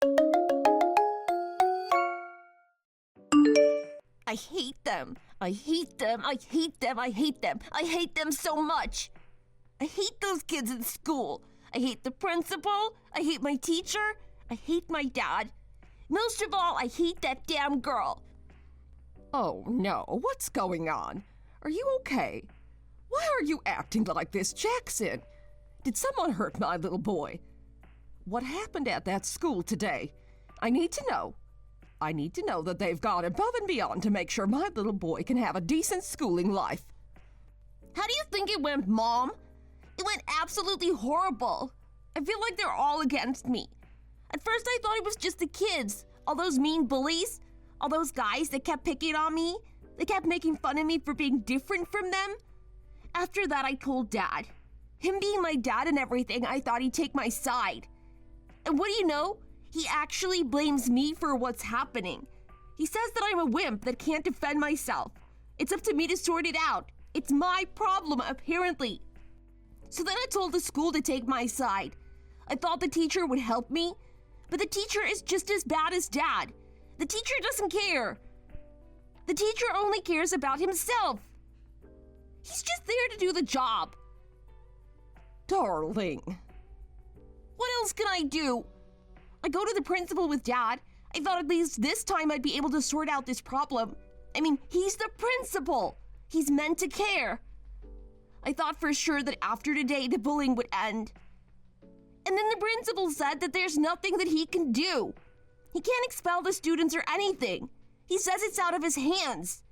I hate them. I hate them. I hate them. I hate them. I hate them so much. I hate those kids in school. I hate the principal. I hate my teacher. I hate my dad. Most of all, I hate that damn girl. Oh no, what's going on? Are you okay? Why are you acting like this, Jackson? Did someone hurt my little boy? What happened at that school today? I need to know. I need to know that they've gone above and beyond to make sure my little boy can have a decent schooling life. How do you think it went, Mom? It went absolutely horrible. I feel like they're all against me. At first I thought it was just the kids, all those mean bullies, all those guys that kept picking on me. They kept making fun of me for being different from them. After that I told Dad. Him being my dad and everything, I thought he'd take my side. And what do you know? He actually blames me for what's happening. He says that I'm a wimp that can't defend myself. It's up to me to sort it out. It's my problem, apparently. So then I told the school to take my side. I thought the teacher would help me, but the teacher is just as bad as Dad. The teacher doesn't care. The teacher only cares about himself. He's just there to do the job. Darling. What else can I do? I go to the principal with Dad. I thought at least this time I'd be able to sort out this problem. I mean, he's the principal. He's meant to care. I thought for sure that after today the bullying would end. And then the principal said that there's nothing that he can do. He can't expel the students or anything. He says it's out of his hands.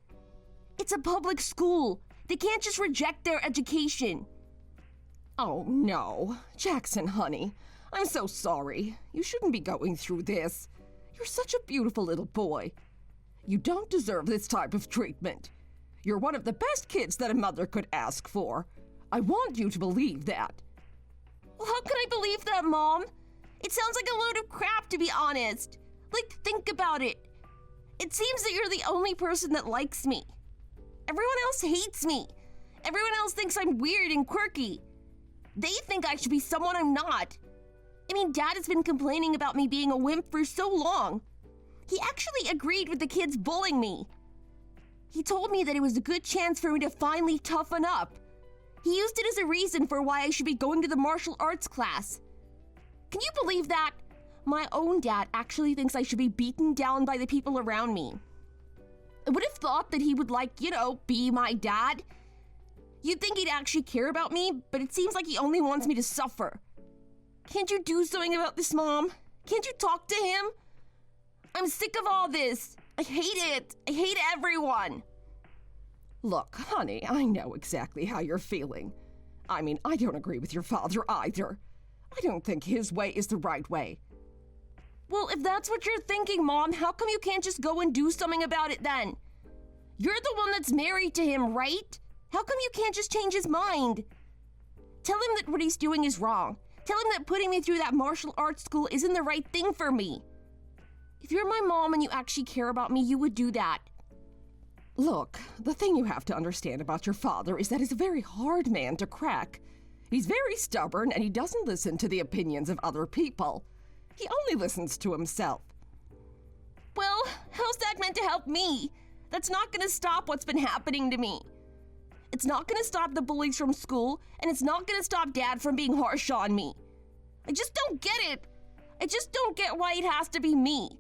It's a public school. They can't just reject their education. Oh no, Jackson, honey. I'm so sorry. You shouldn't be going through this. You're such a beautiful little boy. You don't deserve this type of treatment. You're one of the best kids that a mother could ask for. I want you to believe that. Well, how can I believe that, Mom? It sounds like a load of crap, to be honest. Like, think about it. It seems that you're the only person that likes me. Everyone else hates me. Everyone else thinks I'm weird and quirky. They think I should be someone I'm not. I mean, Dad has been complaining about me being a wimp for so long. He actually agreed with the kids bullying me. He told me that it was a good chance for me to finally toughen up. He used it as a reason for why I should be going to the martial arts class. Can you believe that? My own dad actually thinks I should be beaten down by the people around me. I would have thought that he would, be my dad. You'd think he'd actually care about me, but it seems like he only wants me to suffer. Can't you do something about this, Mom? Can't you talk to him? I'm sick of all this. I hate it. I hate everyone. Look, honey, I know exactly how you're feeling. I mean, I don't agree with your father either. I don't think his way is the right way. Well, if that's what you're thinking, Mom, how come you can't just go and do something about it then? You're the one that's married to him, right? How come you can't just change his mind? Tell him that what he's doing is wrong. Tell him that putting me through that martial arts school isn't the right thing for me. If you're my mom and you actually care about me, you would do that. Look, the thing you have to understand about your father is that he's a very hard man to crack. He's very stubborn and he doesn't listen to the opinions of other people. He only listens to himself. Well, how's that meant to help me? That's not gonna stop what's been happening to me. It's not gonna stop the bullies from school, and it's not gonna stop Dad from being harsh on me. I just don't get it. I just don't get why it has to be me.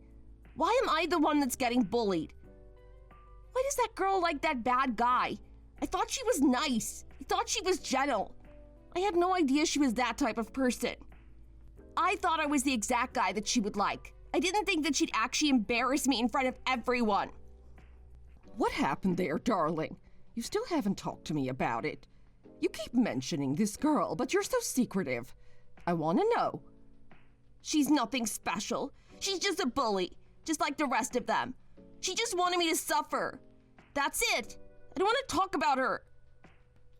Why am I the one that's getting bullied? Why does that girl like that bad guy? I thought she was nice. I thought she was gentle. I had no idea she was that type of person. I thought I was the exact guy that she would like. I didn't think that she'd actually embarrass me in front of everyone. What happened there, darling? You still haven't talked to me about it. You keep mentioning this girl, but you're so secretive. I want to know. She's nothing special. She's just a bully, just like the rest of them. She just wanted me to suffer. That's it. I don't want to talk about her.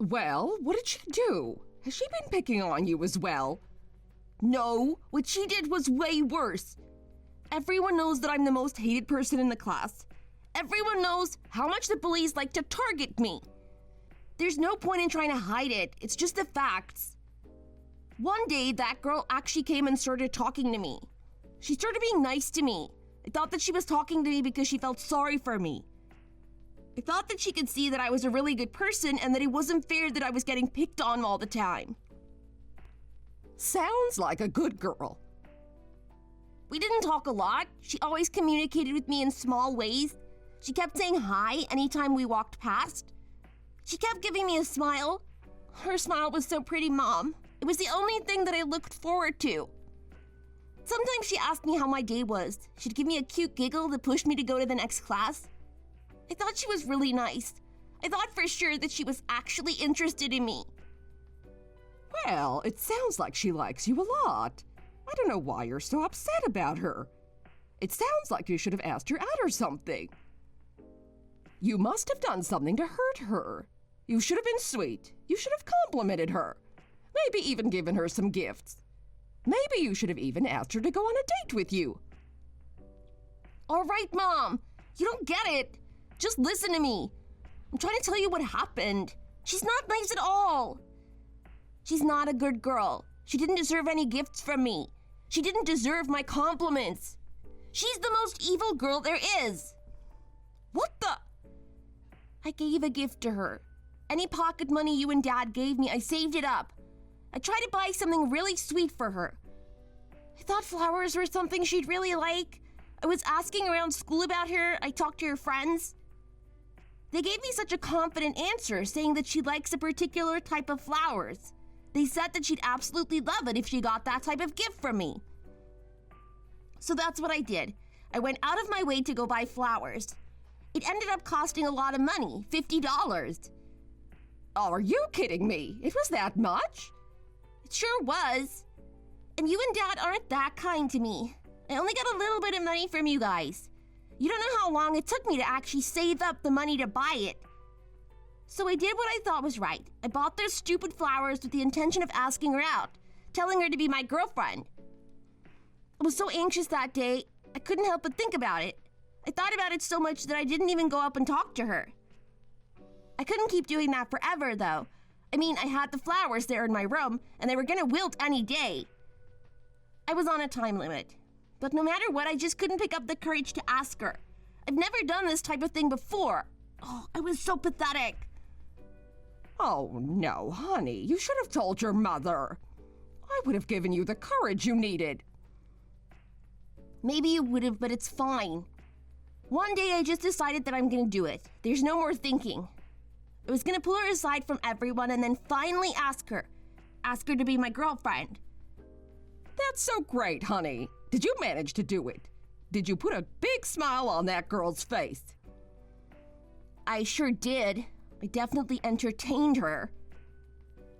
Well, what did she do? Has she been picking on you as well? No, what she did was way worse. Everyone knows that I'm the most hated person in the class. Everyone knows how much the bullies like to target me. There's no point in trying to hide it. It's just the facts. One day, that girl actually came and started talking to me. She started being nice to me. I thought that she was talking to me because she felt sorry for me. I thought that she could see that I was a really good person and that it wasn't fair that I was getting picked on all the time. Sounds like a good girl. We didn't talk a lot. She always communicated with me in small ways. She kept saying hi anytime we walked past. She kept giving me a smile. Her smile was so pretty, Mom. It was the only thing that I looked forward to. Sometimes she asked me how my day was. She'd give me a cute giggle to push me to go to the next class. I thought she was really nice. I thought for sure that she was actually interested in me. Well, it sounds like she likes you a lot. I don't know why you're so upset about her. It sounds like you should have asked her out or something. You must have done something to hurt her. You should have been sweet. You should have complimented her. Maybe even given her some gifts. Maybe you should have even asked her to go on a date with you. All right, Mom. You don't get it. Just listen to me. I'm trying to tell you what happened. She's not nice at all. She's not a good girl. She didn't deserve any gifts from me. She didn't deserve my compliments. She's the most evil girl there is. What the? I gave a gift to her. Any pocket money you and Dad gave me, I saved it up. I tried to buy something really sweet for her. I thought flowers were something she'd really like. I was asking around school about her. I talked to her friends. They gave me such a confident answer, saying that she likes a particular type of flowers. They said that she'd absolutely love it if she got that type of gift from me. So that's what I did. I went out of my way to go buy flowers. It ended up costing a lot of money, $50. Are you kidding me? It was that much? It sure was. And you and Dad aren't that kind to me. I only got a little bit of money from you guys. You don't know how long it took me to actually save up the money to buy it. So I did what I thought was right. I bought those stupid flowers with the intention of asking her out, telling her to be my girlfriend. I was so anxious that day, I couldn't help but think about it. I thought about it so much that I didn't even go up and talk to her. I couldn't keep doing that forever, though. I mean, I had the flowers there in my room, and they were gonna wilt any day. I was on a time limit. But no matter what, I just couldn't pick up the courage to ask her. I've never done this type of thing before. Oh, I was so pathetic. Oh, no, honey. You should have told your mother. I would have given you the courage you needed. Maybe you would have, but it's fine. One day I just decided that I'm gonna do it. There's no more thinking. I was gonna pull her aside from everyone and then finally ask her. Ask her to be my girlfriend. That's so great, honey. Did you manage to do it? Did you put a big smile on that girl's face? I sure did. I definitely entertained her.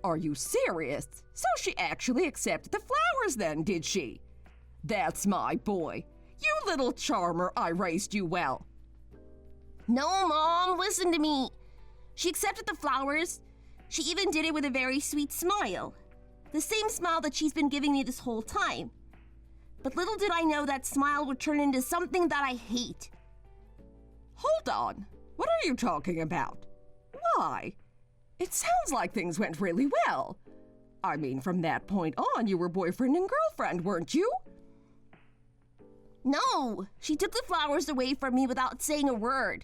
Are you serious? So she actually accepted the flowers then, did she? That's my boy. You little charmer, I raised you well. No, Mom, listen to me. She accepted the flowers. She even did it with a very sweet smile. The same smile that she's been giving me this whole time. But little did I know that smile would turn into something that I hate. Hold on. What are you talking about? Why? It sounds like things went really well. I mean, from that point on, you were boyfriend and girlfriend, weren't you? No, she took the flowers away from me without saying a word.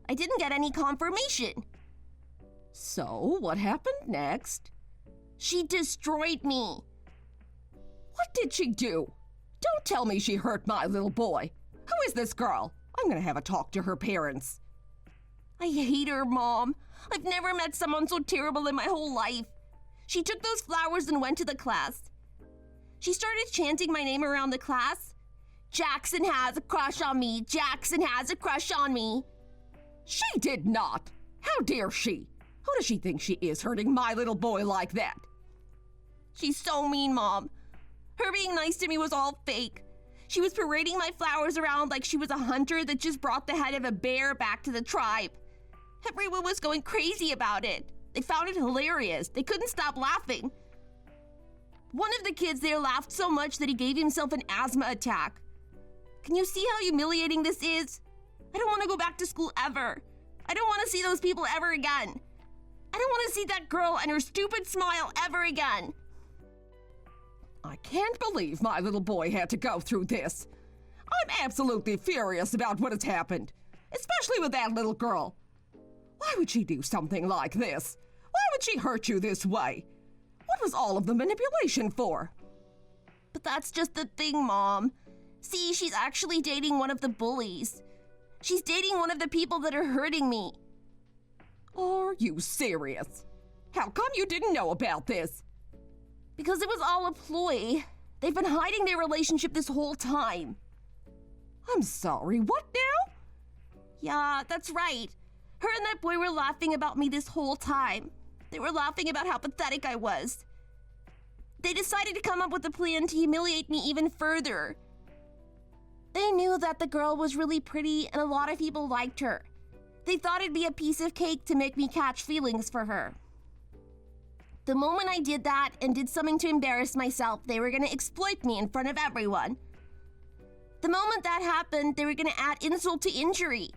I didn't get any confirmation. So, what happened next? She destroyed me. What did she do? Don't tell me she hurt my little boy. Who is this girl? I'm gonna have a talk to her parents. I hate her, Mom. I've never met someone so terrible in my whole life. She took those flowers and went to the class. She started chanting my name around the class. Jackson has a crush on me. Jackson has a crush on me. She did not. How dare she? Who does she think she is, hurting my little boy like that? She's so mean, Mom. Her being nice to me was all fake. She was parading my flowers around like she was a hunter that just brought the head of a bear back to the tribe. Everyone was going crazy about it. They found it hilarious. They couldn't stop laughing. One of the kids there laughed so much that he gave himself an asthma attack. Can you see how humiliating this is? I don't want to go back to school ever. I don't want to see those people ever again. I don't want to see that girl and her stupid smile ever again. I can't believe my little boy had to go through this. I'm absolutely furious about what has happened, especially with that little girl. Why would she do something like this? Why would she hurt you this way? What was all of the manipulation for? But that's just the thing, Mom. See, she's actually dating one of the bullies. She's dating one of the people that are hurting me. Are you serious? How come you didn't know about this? Because it was all a ploy. They've been hiding their relationship this whole time. I'm sorry, what now? Yeah, that's right. Her and that boy were laughing about me this whole time. They were laughing about how pathetic I was. They decided to come up with a plan to humiliate me even further. They knew that the girl was really pretty and a lot of people liked her. They thought it'd be a piece of cake to make me catch feelings for her. The moment I did that and did something to embarrass myself, they were going to exploit me in front of everyone. The moment that happened, they were going to add insult to injury.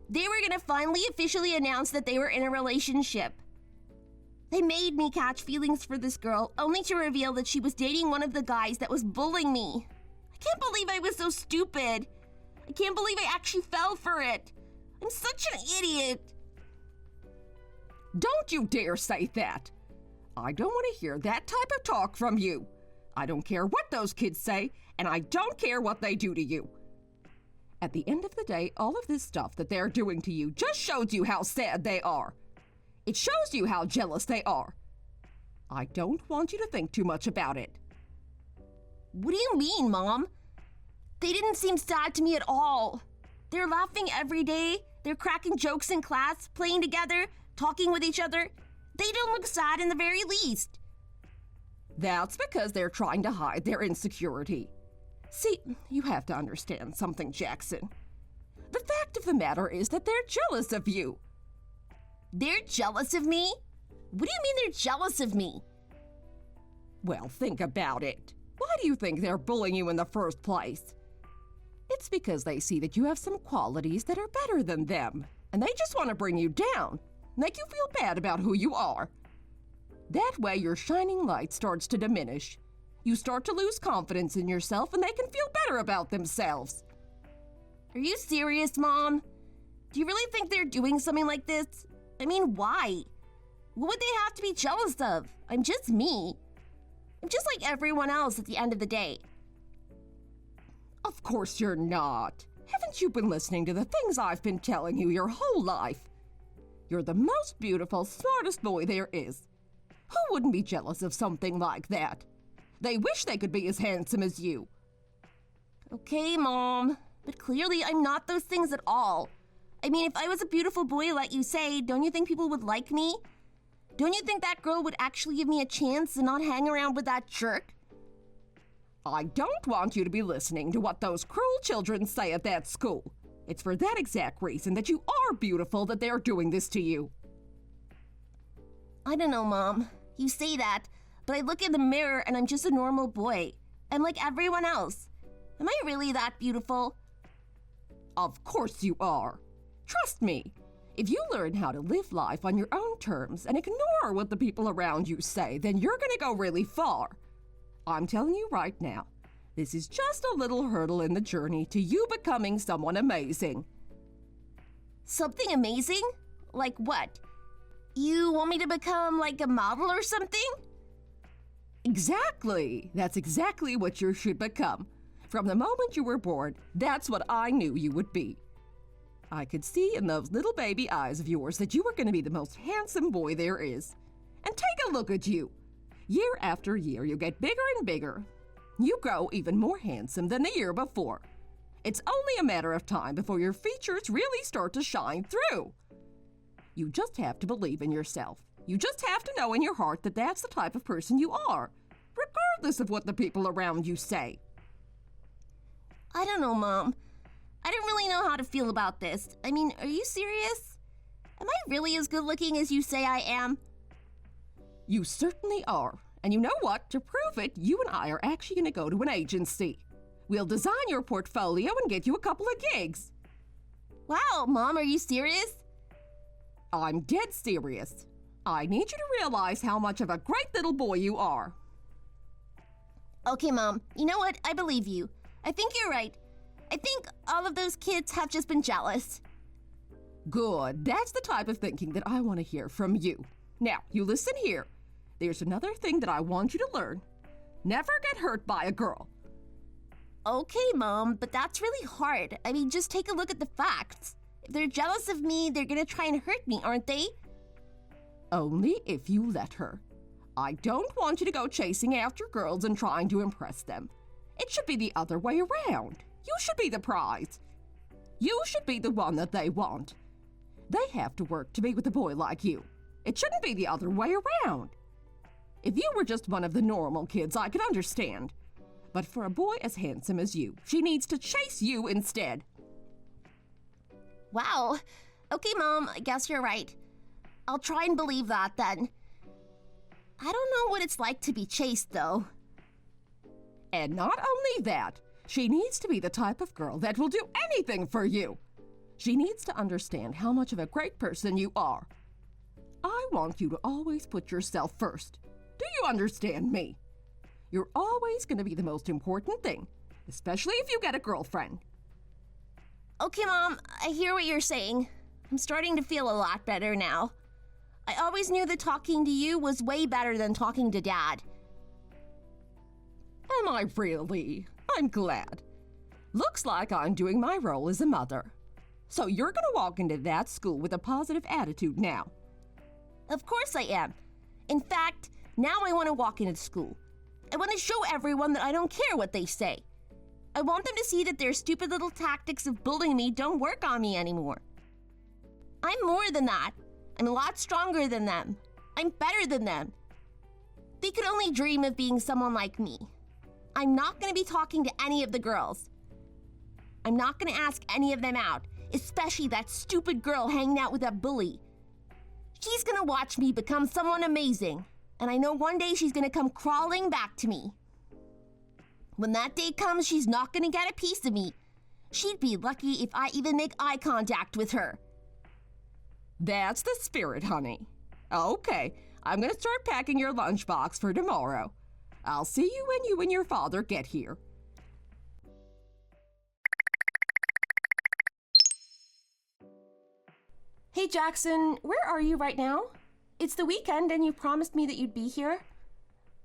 They were going to finally officially announce that they were in a relationship. They made me catch feelings for this girl, only to reveal that she was dating one of the guys that was bullying me. I can't believe I was so stupid. I can't believe I actually fell for it. I'm such an idiot. Don't you dare say that. I don't want to hear that type of talk from you. I don't care what those kids say, and I don't care what they do to you. At the end of the day, all of this stuff that they're doing to you just shows you how sad they are. It shows you how jealous they are. I don't want you to think too much about it. What do you mean, Mom? They didn't seem sad to me at all. They're laughing every day. They're cracking jokes in class, playing together, talking with each other. They don't look sad in the very least. That's because they're trying to hide their insecurity. See, you have to understand something, Jackson. The fact of the matter is that they're jealous of you. They're jealous of me? What do you mean they're jealous of me? Well, think about it. Why do you think they're bullying you in the first place? It's because they see that you have some qualities that are better than them, and they just want to bring you down, make you feel bad about who you are. That way, your shining light starts to diminish. You start to lose confidence in yourself, and they can feel better about themselves. Are you serious, Mom? Do you really think they're doing something like this? I mean, why? What would they have to be jealous of? I'm just me. I'm just like everyone else at the end of the day. Of course you're not. Haven't you been listening to the things I've been telling you your whole life? You're the most beautiful, smartest boy there is. Who wouldn't be jealous of something like that? They wish they could be as handsome as you. Okay, Mom, but clearly I'm not those things at all. I mean, if I was a beautiful boy like you say, don't you think people would like me? Don't you think that girl would actually give me a chance and not hang around with that jerk? I don't want you to be listening to what those cruel children say at that school. It's for that exact reason that you are beautiful that they're doing this to you. I don't know, Mom. You say that, but I look in the mirror and I'm just a normal boy. I'm like everyone else. Am I really that beautiful? Of course you are. Trust me. If you learn how to live life on your own terms and ignore what the people around you say, then you're going to go really far. I'm telling you right now, this is just a little hurdle in the journey to you becoming someone amazing. Something amazing? Like what? You want me to become like a model or something? Exactly. That's exactly what you should become. From the moment you were born, that's what I knew you would be. I could see in those little baby eyes of yours that you were going to be the most handsome boy there is. And take a look at you. Year after year, you get bigger and bigger. You grow even more handsome than the year before. It's only a matter of time before your features really start to shine through. You just have to believe in yourself. You just have to know in your heart that that's the type of person you are, regardless of what the people around you say. I don't know, Mom. I don't really know how to feel about this. I mean, are you serious? Am I really as good looking as you say I am? You certainly are. And you know what? To prove it, you and I are actually going to go to an agency. We'll design your portfolio and get you a couple of gigs. Wow, Mom, are you serious? I'm dead serious. I need you to realize how much of a great little boy you are. Okay, Mom, you know what? I believe you. I think you're right. I think all of those kids have just been jealous. Good. That's the type of thinking that I want to hear from you. Now, you listen here. There's another thing that I want you to learn. Never get hurt by a girl. Okay, Mom, but that's really hard. I mean, just take a look at the facts. If they're jealous of me, they're gonna try and hurt me, aren't they? Only if you let her. I don't want you to go chasing after girls and trying to impress them. It should be the other way around. You should be the prize. You should be the one that they want. They have to work to be with a boy like you. It shouldn't be the other way around. If you were just one of the normal kids, I could understand. But for a boy as handsome as you, she needs to chase you instead. Wow. Okay, Mom, I guess you're right. I'll try and believe that then. I don't know what it's like to be chased, though. And not only that, she needs to be the type of girl that will do anything for you. She needs to understand how much of a great person you are. I want you to always put yourself first. Do you understand me? You're always going to be the most important thing, especially if you get a girlfriend. Okay, Mom, I hear what you're saying. I'm starting to feel a lot better now. I always knew that talking to you was way better than talking to Dad. Am I really? I'm glad. Looks like I'm doing my role as a mother. So you're going to walk into that school with a positive attitude now. Of course I am. In fact, now I want to walk into school. I want to show everyone that I don't care what they say. I want them to see that their stupid little tactics of bullying me don't work on me anymore. I'm more than that. I'm a lot stronger than them. I'm better than them. They could only dream of being someone like me. I'm not going to be talking to any of the girls. I'm not going to ask any of them out, especially that stupid girl hanging out with that bully. She's going to watch me become someone amazing, and I know one day she's going to come crawling back to me. When that day comes, she's not going to get a piece of me. She'd be lucky if I even make eye contact with her. That's the spirit, honey. Okay, I'm going to start packing your lunchbox for tomorrow. I'll see you when you and your father get here. Hey, Jackson, where are you right now? It's the weekend and you promised me that you'd be here.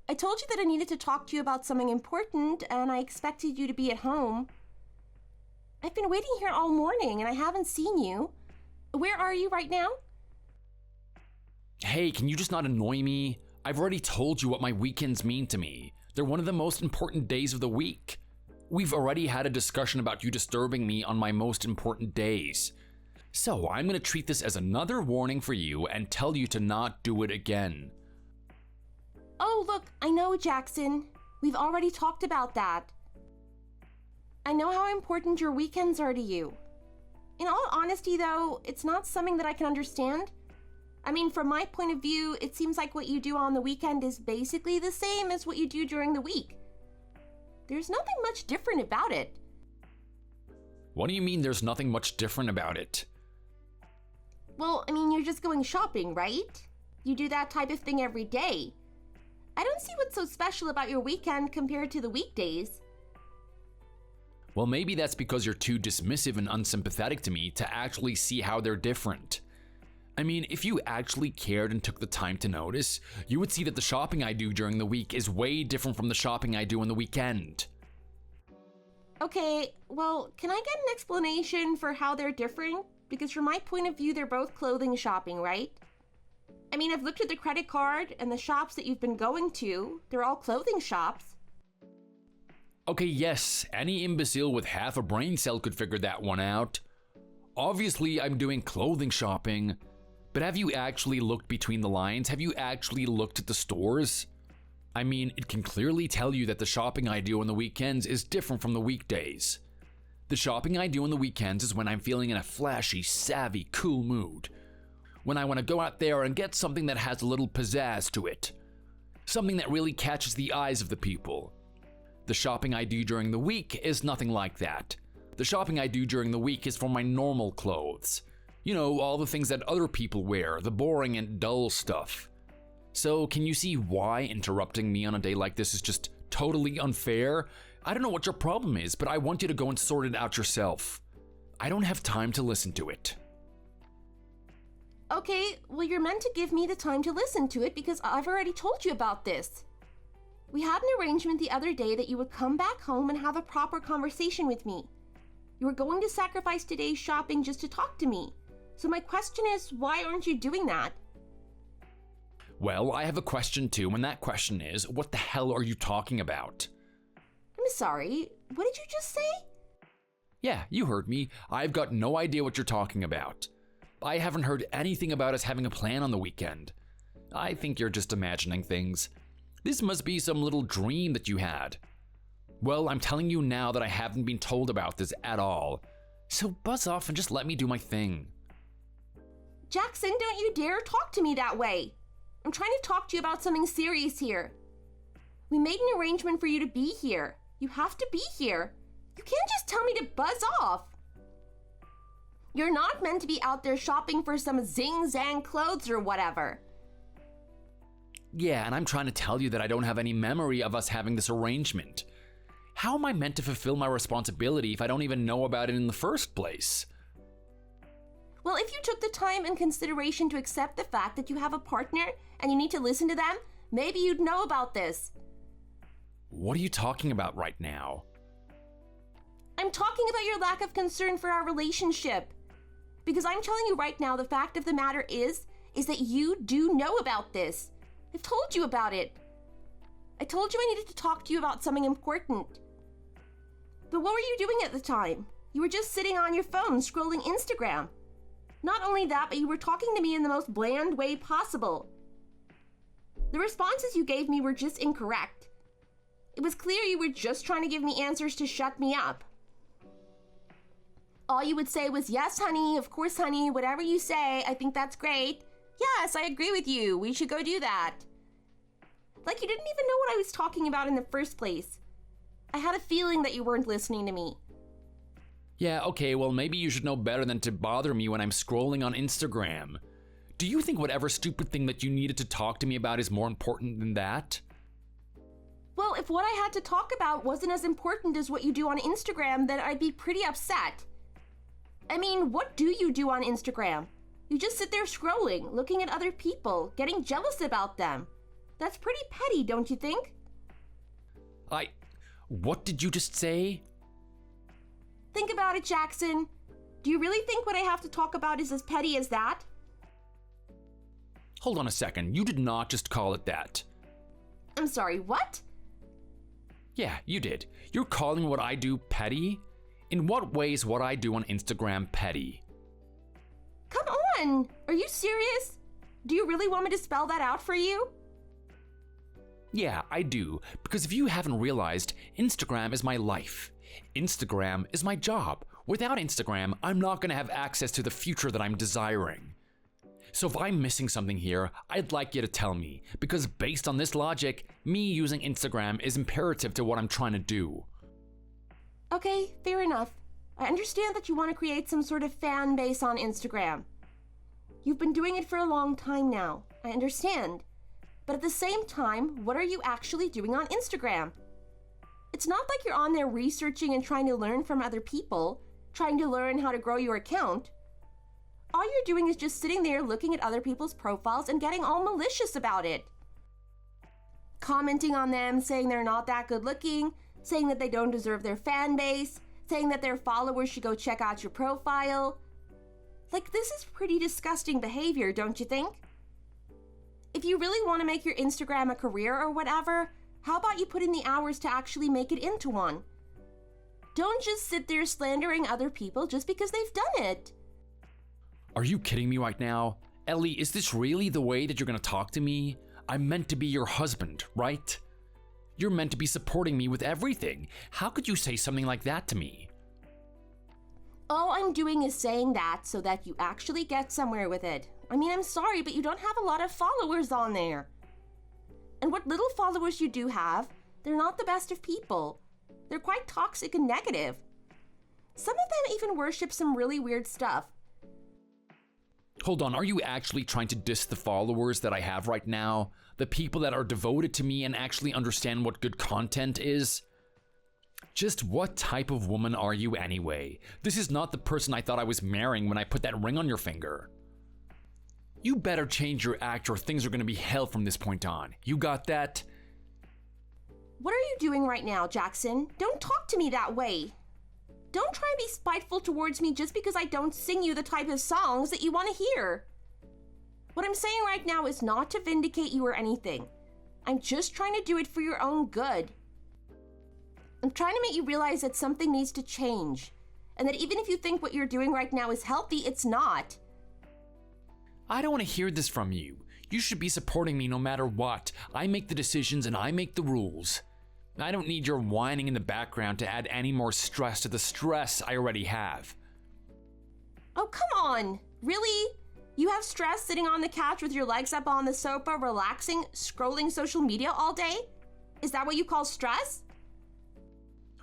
I told you that I needed to talk to you about something important and I expected you to be at home. I've been waiting here all morning and I haven't seen you. Where are you right now? Hey, can you just not annoy me? I've already told you what my weekends mean to me. They're one of the most important days of the week. We've already had a discussion about you disturbing me on my most important days. So I'm going to treat this as another warning for you and tell you to not do it again. Oh, look, I know, Jackson. We've already talked about that. I know how important your weekends are to you. In all honesty, though, it's not something that I can understand. I mean, from my point of view, it seems like what you do on the weekend is basically the same as what you do during the week. There's nothing much different about it. What do you mean there's nothing much different about it? Well, I mean, you're just going shopping, right? You do that type of thing every day. I don't see what's so special about your weekend compared to the weekdays. Well, maybe that's because you're too dismissive and unsympathetic to me to actually see how they're different. I mean, if you actually cared and took the time to notice, you would see that the shopping I do during the week is way different from the shopping I do on the weekend. Okay, well, can I get an explanation for how they're different? Because from my point of view, they're both clothing shopping, right? I mean, I've looked at the credit card and the shops that you've been going to. They're all clothing shops. Okay, yes, any imbecile with half a brain cell could figure that one out. Obviously, I'm doing clothing shopping. But have you actually looked between the lines? Have you actually looked at the stores? I mean, it can clearly tell you that the shopping I do on the weekends is different from the weekdays. The shopping I do on the weekends is when I'm feeling in a flashy, savvy, cool mood. When I want to go out there and get something that has a little pizzazz to it. Something that really catches the eyes of the people. The shopping I do during the week is nothing like that. The shopping I do during the week is for my normal clothes. You know, all the things that other people wear, the boring and dull stuff. So, can you see why interrupting me on a day like this is just totally unfair. I don't know what your problem is, but I want you to go and sort it out yourself. I don't have time to listen to it. Okay, well, you're meant to give me the time to listen to it because I've already told you about this. We had an arrangement the other day that you would come back home and have a proper conversation with me. You were going to sacrifice today's shopping just to talk to me. So my question is, why aren't you doing that? Well, I have a question too, and that question is, what the hell are you talking about? I'm sorry, what did you just say? Yeah, you heard me. I've got no idea what you're talking about. I haven't heard anything about us having a plan on the weekend. I think you're just imagining things. This must be some little dream that you had. Well, I'm telling you now that I haven't been told about this at all. So buzz off and just let me do my thing. Jackson, don't you dare talk to me that way. I'm trying to talk to you about something serious here. We made an arrangement for you to be here. You have to be here. You can't just tell me to buzz off. You're not meant to be out there shopping for some zing-zang clothes or whatever. Yeah, and I'm trying to tell you that I don't have any memory of us having this arrangement. How am I meant to fulfill my responsibility if I don't even know about it in the first place? Well, if you took the time and consideration to accept the fact that you have a partner and you need to listen to them, maybe you'd know about this. What are you talking about right now? I'm talking about your lack of concern for our relationship. Because I'm telling you right now, the fact of the matter is that you do know about this. I've told you about it. I told you I needed to talk to you about something important. But what were you doing at the time? You were just sitting on your phone scrolling Instagram. Not only that, but you were talking to me in the most bland way possible. The responses you gave me were just incorrect. It was clear you were just trying to give me answers to shut me up. All you would say was, yes, honey, of course, honey, whatever you say, I think that's great. Yes, I agree with you. We should go do that. Like you didn't even know what I was talking about in the first place. I had a feeling that you weren't listening to me. Yeah, okay, well maybe you should know better than to bother me when I'm scrolling on Instagram. Do you think whatever stupid thing that you needed to talk to me about is more important than that? Well, if what I had to talk about wasn't as important as what you do on Instagram, then I'd be pretty upset. I mean, what do you do on Instagram? You just sit there scrolling, looking at other people, getting jealous about them. That's pretty petty, don't you think? What did you just say? Think about it, Jackson. Do you really think what I have to talk about is as petty as that? Hold on a second, you did not just call it that. I'm sorry, what? Yeah, you did. You're calling what I do petty? In what way is what I do on Instagram petty? Come on! Are you serious? Do you really want me to spell that out for you? Yeah, I do, because if you haven't realized, Instagram is my life. Instagram is my job. Without Instagram, I'm not going to have access to the future that I'm desiring. So if I'm missing something here, I'd like you to tell me, because based on this logic, me using Instagram is imperative to what I'm trying to do. Okay, fair enough. I understand that you want to create some sort of fan base on Instagram. You've been doing it for a long time now. I understand. But at the same time, what are you actually doing on Instagram? It's not like you're on there researching and trying to learn from other people, trying to learn how to grow your account. All you're doing is just sitting there looking at other people's profiles and getting all malicious about it. Commenting on them, saying they're not that good looking, saying that they don't deserve their fan base, saying that their followers should go check out your profile. Like, this is pretty disgusting behavior, don't you think? If you really want to make your Instagram a career or whatever, how about you put in the hours to actually make it into one? Don't just sit there slandering other people just because they've done it. Are you kidding me right now? Ellie, is this really the way that you're going to talk to me? I'm meant to be your husband, right? You're meant to be supporting me with everything. How could you say something like that to me? All I'm doing is saying that so that you actually get somewhere with it. I mean, I'm sorry, but you don't have a lot of followers on there. And what little followers you do have, they're not the best of people. They're quite toxic and negative. Some of them even worship some really weird stuff. Hold on, are you actually trying to diss the followers that I have right now? The people that are devoted to me and actually understand what good content is? Just what type of woman are you anyway? This is not the person I thought I was marrying when I put that ring on your finger. You better change your act or things are gonna be hell from this point on. You got that? What are you doing right now, Jackson? Don't talk to me that way. Don't try and be spiteful towards me just because I don't sing you the type of songs that you want to hear. What I'm saying right now is not to vindicate you or anything. I'm just trying to do it for your own good. I'm trying to make you realize that something needs to change, and that even if you think what you're doing right now is healthy, it's not. I don't want to hear this from you. You should be supporting me no matter what. I make the decisions and I make the rules. I don't need your whining in the background to add any more stress to the stress I already have. Oh, come on. Really? You have stress sitting on the couch with your legs up on the sofa, relaxing, scrolling social media all day? Is that what you call stress?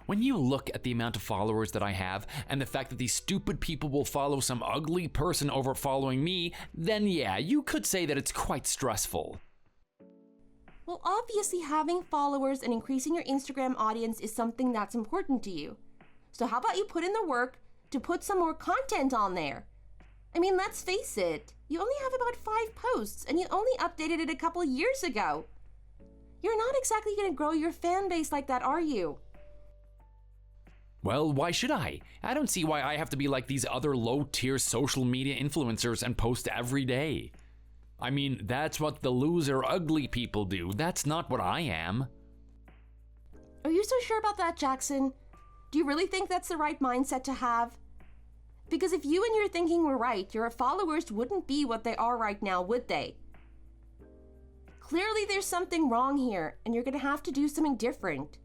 When you look at the amount of followers that I have and the fact that these stupid people will follow some ugly person over following me, then yeah, you could say that it's quite stressful. Well, obviously having followers and increasing your Instagram audience is something that's important to you. So how about you put in the work to put some more content on there? I mean, let's face it, you only have about 5 posts and you only updated it a couple years ago. You're not exactly going to grow your fan base like that, are you? Well, why should I? I don't see why I have to be like these other low-tier social media influencers and post every day. I mean, that's what the loser ugly people do. That's not what I am. Are you so sure about that, Jackson? Do you really think that's the right mindset to have? Because if you and your thinking were right, your followers wouldn't be what they are right now, would they? Clearly there's something wrong here, and you're gonna have to do something different.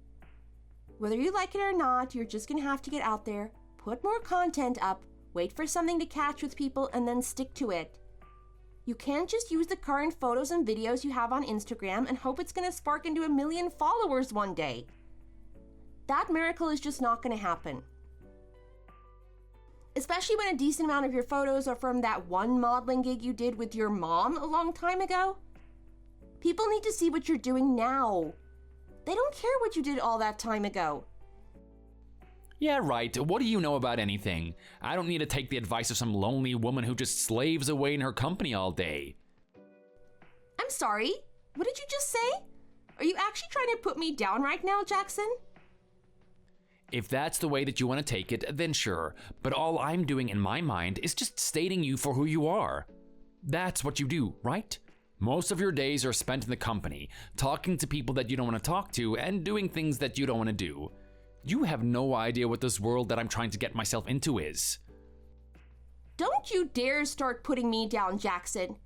Whether you like it or not, you're just gonna have to get out there, put more content up, wait for something to catch with people, and then stick to it. You can't just use the current photos and videos you have on Instagram and hope it's gonna spark into 1 million followers one day. That miracle is just not gonna happen. Especially when a decent amount of your photos are from that one modeling gig you did with your mom a long time ago. People need to see what you're doing now. They don't care what you did all that time ago. Yeah, right. What do you know about anything? I don't need to take the advice of some lonely woman who just slaves away in her company all day. I'm sorry, what did you just say? Are you actually trying to put me down right now, Jackson? If that's the way that you want to take it, then sure. But all I'm doing in my mind is just stating you for who you are. That's what you do, right? Most of your days are spent in the company, talking to people that you don't want to talk to and doing things that you don't want to do. You have no idea what this world that I'm trying to get myself into is. Don't you dare start putting me down, Jackson.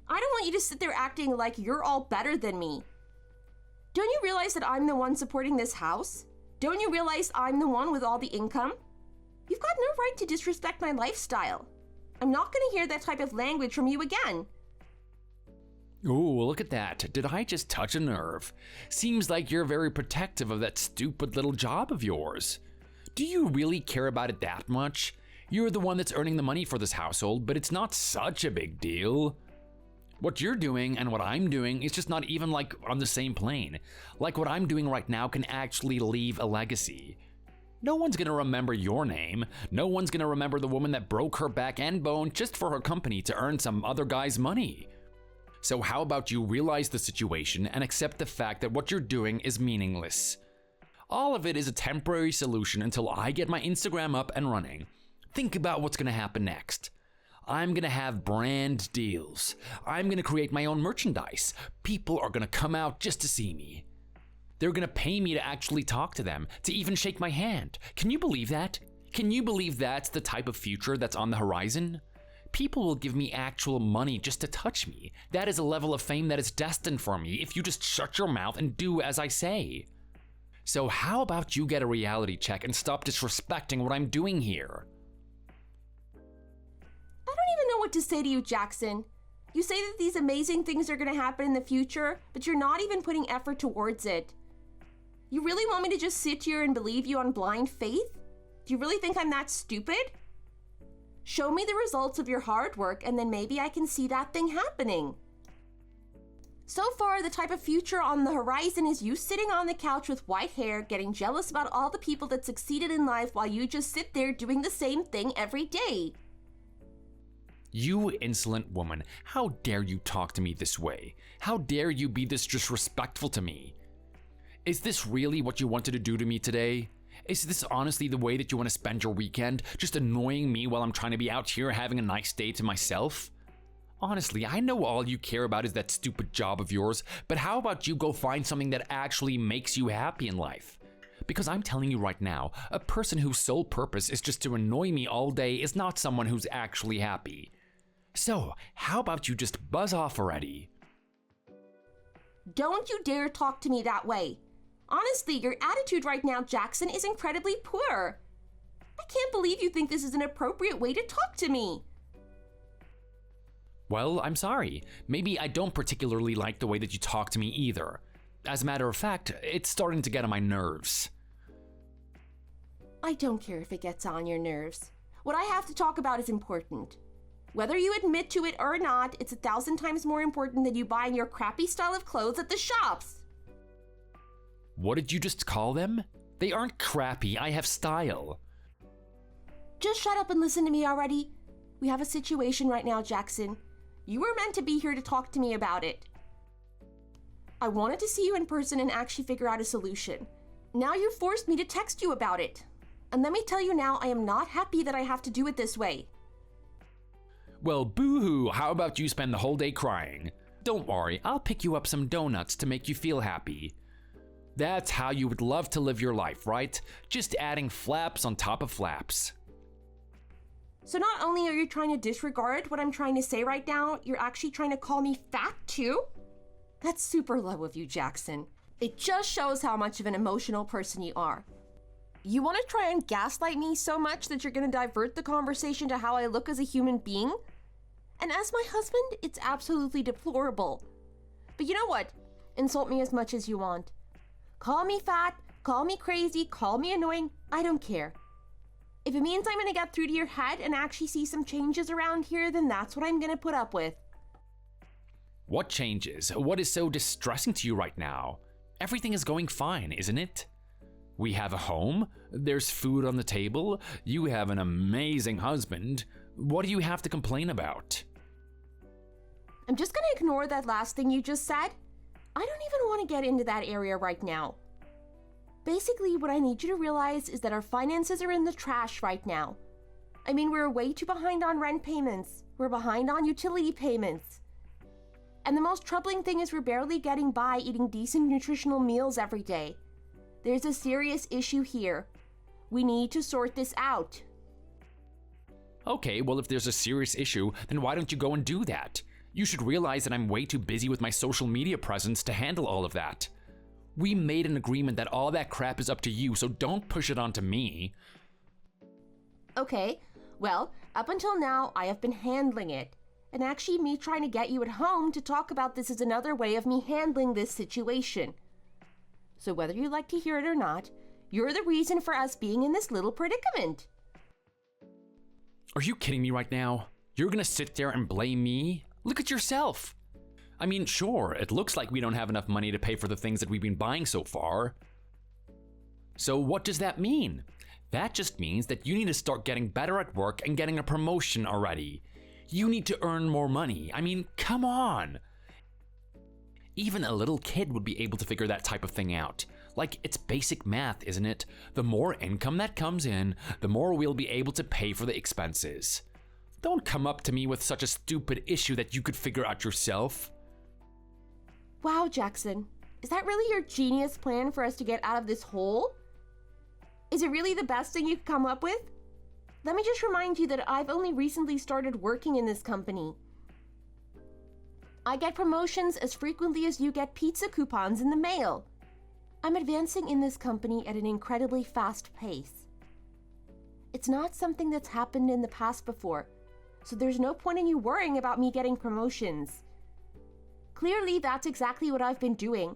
I don't want you to sit there acting like you're all better than me. Don't you realize that I'm the one supporting this house? Don't you realize I'm the one with all the income? You've got no right to disrespect my lifestyle. I'm not going to hear that type of language from you again. Ooh, look at that. Did I just touch a nerve? Seems like you're very protective of that stupid little job of yours. Do you really care about it that much? You're the one that's earning the money for this household, but it's not such a big deal. What you're doing and what I'm doing is just not even like on the same plane. Like what I'm doing right now can actually leave a legacy. No one's gonna remember your name. No one's gonna remember the woman that broke her back and bone just for her company to earn some other guy's money. So how about you realize the situation and accept the fact that what you're doing is meaningless. All of it is a temporary solution until I get my Instagram up and running. Think about what's gonna happen next. I'm gonna have brand deals. I'm gonna create my own merchandise. People are gonna come out just to see me. They're gonna pay me to actually talk to them, to even shake my hand. Can you believe that? Can you believe that's the type of future that's on the horizon? People will give me actual money just to touch me. That is a level of fame that is destined for me if you just shut your mouth and do as I say. So how about you get a reality check and stop disrespecting what I'm doing here? I don't even know what to say to you, Jackson. You say that these amazing things are going to happen in the future, but you're not even putting effort towards it. You really want me to just sit here and believe you on blind faith? Do you really think I'm that stupid? Show me the results of your hard work, and then maybe I can see that thing happening. So far, the type of future on the horizon is you sitting on the couch with white hair, getting jealous about all the people that succeeded in life while you just sit there doing the same thing every day. You insolent woman, how dare you talk to me this way? How dare you be this disrespectful to me? Is this really what you wanted to do to me today? Is this honestly the way that you want to spend your weekend? Just annoying me while I'm trying to be out here having a nice day to myself? Honestly, I know all you care about is that stupid job of yours, but how about you go find something that actually makes you happy in life? Because I'm telling you right now, a person whose sole purpose is just to annoy me all day is not someone who's actually happy. So, how about you just buzz off already? Don't you dare talk to me that way. Honestly, your attitude right now, Jackson, is incredibly poor. I can't believe you think this is an appropriate way to talk to me. Well, I'm sorry. Maybe I don't particularly like the way that you talk to me either. As a matter of fact, it's starting to get on my nerves. I don't care if it gets on your nerves. What I have to talk about is important. Whether you admit to it or not, it's 1,000 times more important than you buying your crappy style of clothes at the shops. What did you just call them? They aren't crappy, I have style. Just shut up and listen to me already. We have a situation right now, Jackson. You were meant to be here to talk to me about it. I wanted to see you in person and actually figure out a solution. Now you forced me to text you about it. And let me tell you now, I am not happy that I have to do it this way. Well, boo-hoo, how about you spend the whole day crying? Don't worry, I'll pick you up some donuts to make you feel happy. That's how you would love to live your life, right? Just adding flaps on top of flaps. So not only are you trying to disregard what I'm trying to say right now, you're actually trying to call me fat too? That's super low of you, Jackson. It just shows how much of an emotional person you are. You want to try and gaslight me so much that you're going to divert the conversation to how I look as a human being? And as my husband, it's absolutely deplorable. But you know what? Insult me as much as you want. Call me fat, call me crazy, call me annoying, I don't care. If it means I'm gonna get through to your head and actually see some changes around here, then that's what I'm gonna put up with. What changes? What is so distressing to you right now? Everything is going fine, isn't it? We have a home, there's food on the table, you have an amazing husband. What do you have to complain about? I'm just gonna ignore that last thing you just said. I don't even want to get into that area right now. Basically, what I need you to realize is that our finances are in the trash right now. I mean, we're way too behind on rent payments. We're behind on utility payments. And the most troubling thing is we're barely getting by eating decent nutritional meals every day. There's a serious issue here. We need to sort this out. Okay, well if there's a serious issue, then why don't you go and do that? You should realize that I'm way too busy with my social media presence to handle all of that. We made an agreement that all that crap is up to you, so don't push it onto me. Okay, well, up until now, I have been handling it. And actually, me trying to get you at home to talk about this is another way of me handling this situation. So whether you like to hear it or not, you're the reason for us being in this little predicament. Are you kidding me right now? You're gonna sit there and blame me? Look at yourself. I mean, sure, it looks like we don't have enough money to pay for the things that we've been buying so far. So what does that mean? That just means that you need to start getting better at work and getting a promotion already. You need to earn more money. I mean, come on. Even a little kid would be able to figure that type of thing out. Like, it's basic math, isn't it? The more income that comes in, the more we'll be able to pay for the expenses. Don't come up to me with such a stupid issue that you could figure out yourself. Wow, Jackson. Is that really your genius plan for us to get out of this hole? Is it really the best thing you could come up with? Let me just remind you that I've only recently started working in this company. I get promotions as frequently as you get pizza coupons in the mail. I'm advancing in this company at an incredibly fast pace. It's not something that's happened in the past before, so there's no point in you worrying about me getting promotions. Clearly, that's exactly what I've been doing.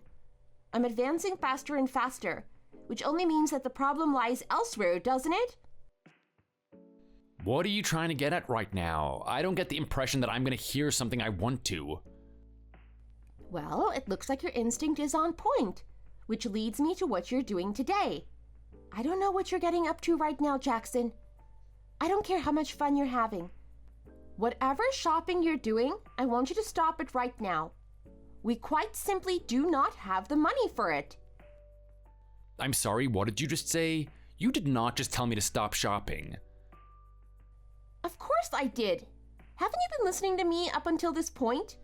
I'm advancing faster and faster, which only means that the problem lies elsewhere, doesn't it? What are you trying to get at right now? I don't get the impression that I'm gonna hear something I want to. Well, it looks like your instinct is on point, which leads me to what you're doing today. I don't know what you're getting up to right now, Jackson. I don't care how much fun you're having. Whatever shopping you're doing, I want you to stop it right now. We quite simply do not have the money for it. I'm sorry, what did you just say? You did not just tell me to stop shopping. Of course I did. Haven't you been listening to me up until this point?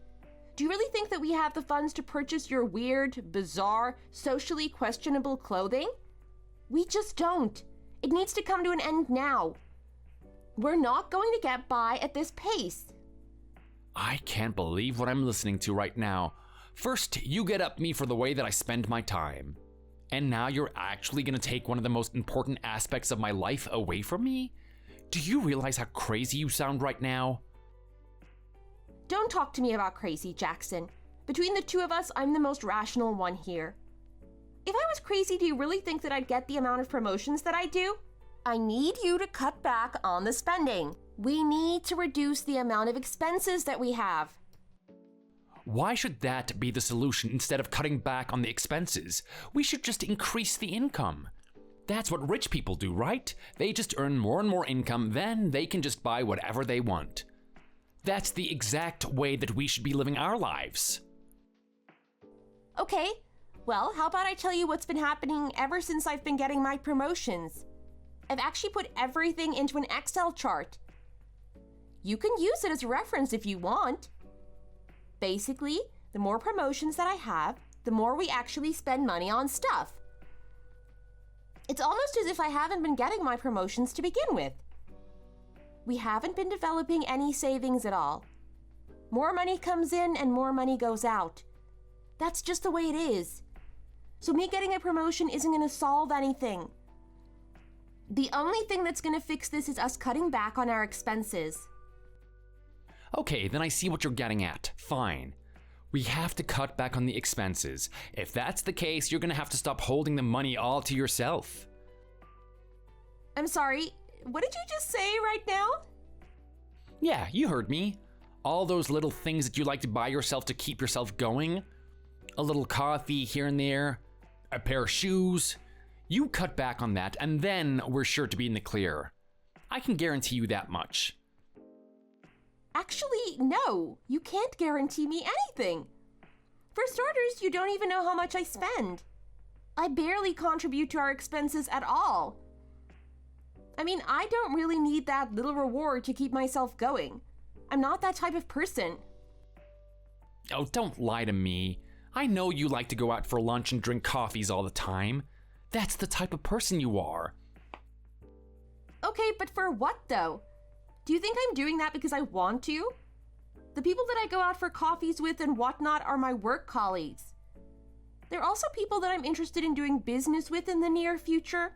Do you really think that we have the funds to purchase your weird, bizarre, socially questionable clothing? We just don't. It needs to come to an end now. We're not going to get by at this pace. I can't believe what I'm listening to right now. First, you get at me for the way that I spend my time. And now you're actually gonna take one of the most important aspects of my life away from me? Do you realize how crazy you sound right now? Don't talk to me about crazy, Jackson. Between the two of us, I'm the most rational one here. If I was crazy, do you really think that I'd get the amount of promotions that I do? I need you to cut back on the spending. We need to reduce the amount of expenses that we have. Why should that be the solution instead of cutting back on the expenses? We should just increase the income. That's what rich people do, right? They just earn more and more income, then they can just buy whatever they want. That's the exact way that we should be living our lives. Okay, well, how about I tell you what's been happening ever since I've been getting my promotions? I've actually put everything into an Excel chart. You can use it as a reference if you want. Basically, the more promotions that I have, the more we actually spend money on stuff. It's almost as if I haven't been getting my promotions to begin with. We haven't been developing any savings at all. More money comes in and more money goes out. That's just the way it is. So me getting a promotion isn't going to solve anything. The only thing that's going to fix this is us cutting back on our expenses. Okay, then I see what you're getting at. Fine. We have to cut back on the expenses. If that's the case, you're gonna have to stop holding the money all to yourself. I'm sorry, what did you just say right now? Yeah, you heard me. All those little things that you like to buy yourself to keep yourself going. A little coffee here and there. A pair of shoes. You cut back on that, and then we're sure to be in the clear. I can guarantee you that much. Actually, no. You can't guarantee me anything. For starters, you don't even know how much I spend. I barely contribute to our expenses at all. I mean, I don't really need that little reward to keep myself going. I'm not that type of person. Oh, don't lie to me. I know you like to go out for lunch and drink coffees all the time. That's the type of person you are. Okay, but for what though? Do you think I'm doing that because I want to? The people that I go out for coffees with and whatnot are my work colleagues. They're also people that I'm interested in doing business with in the near future.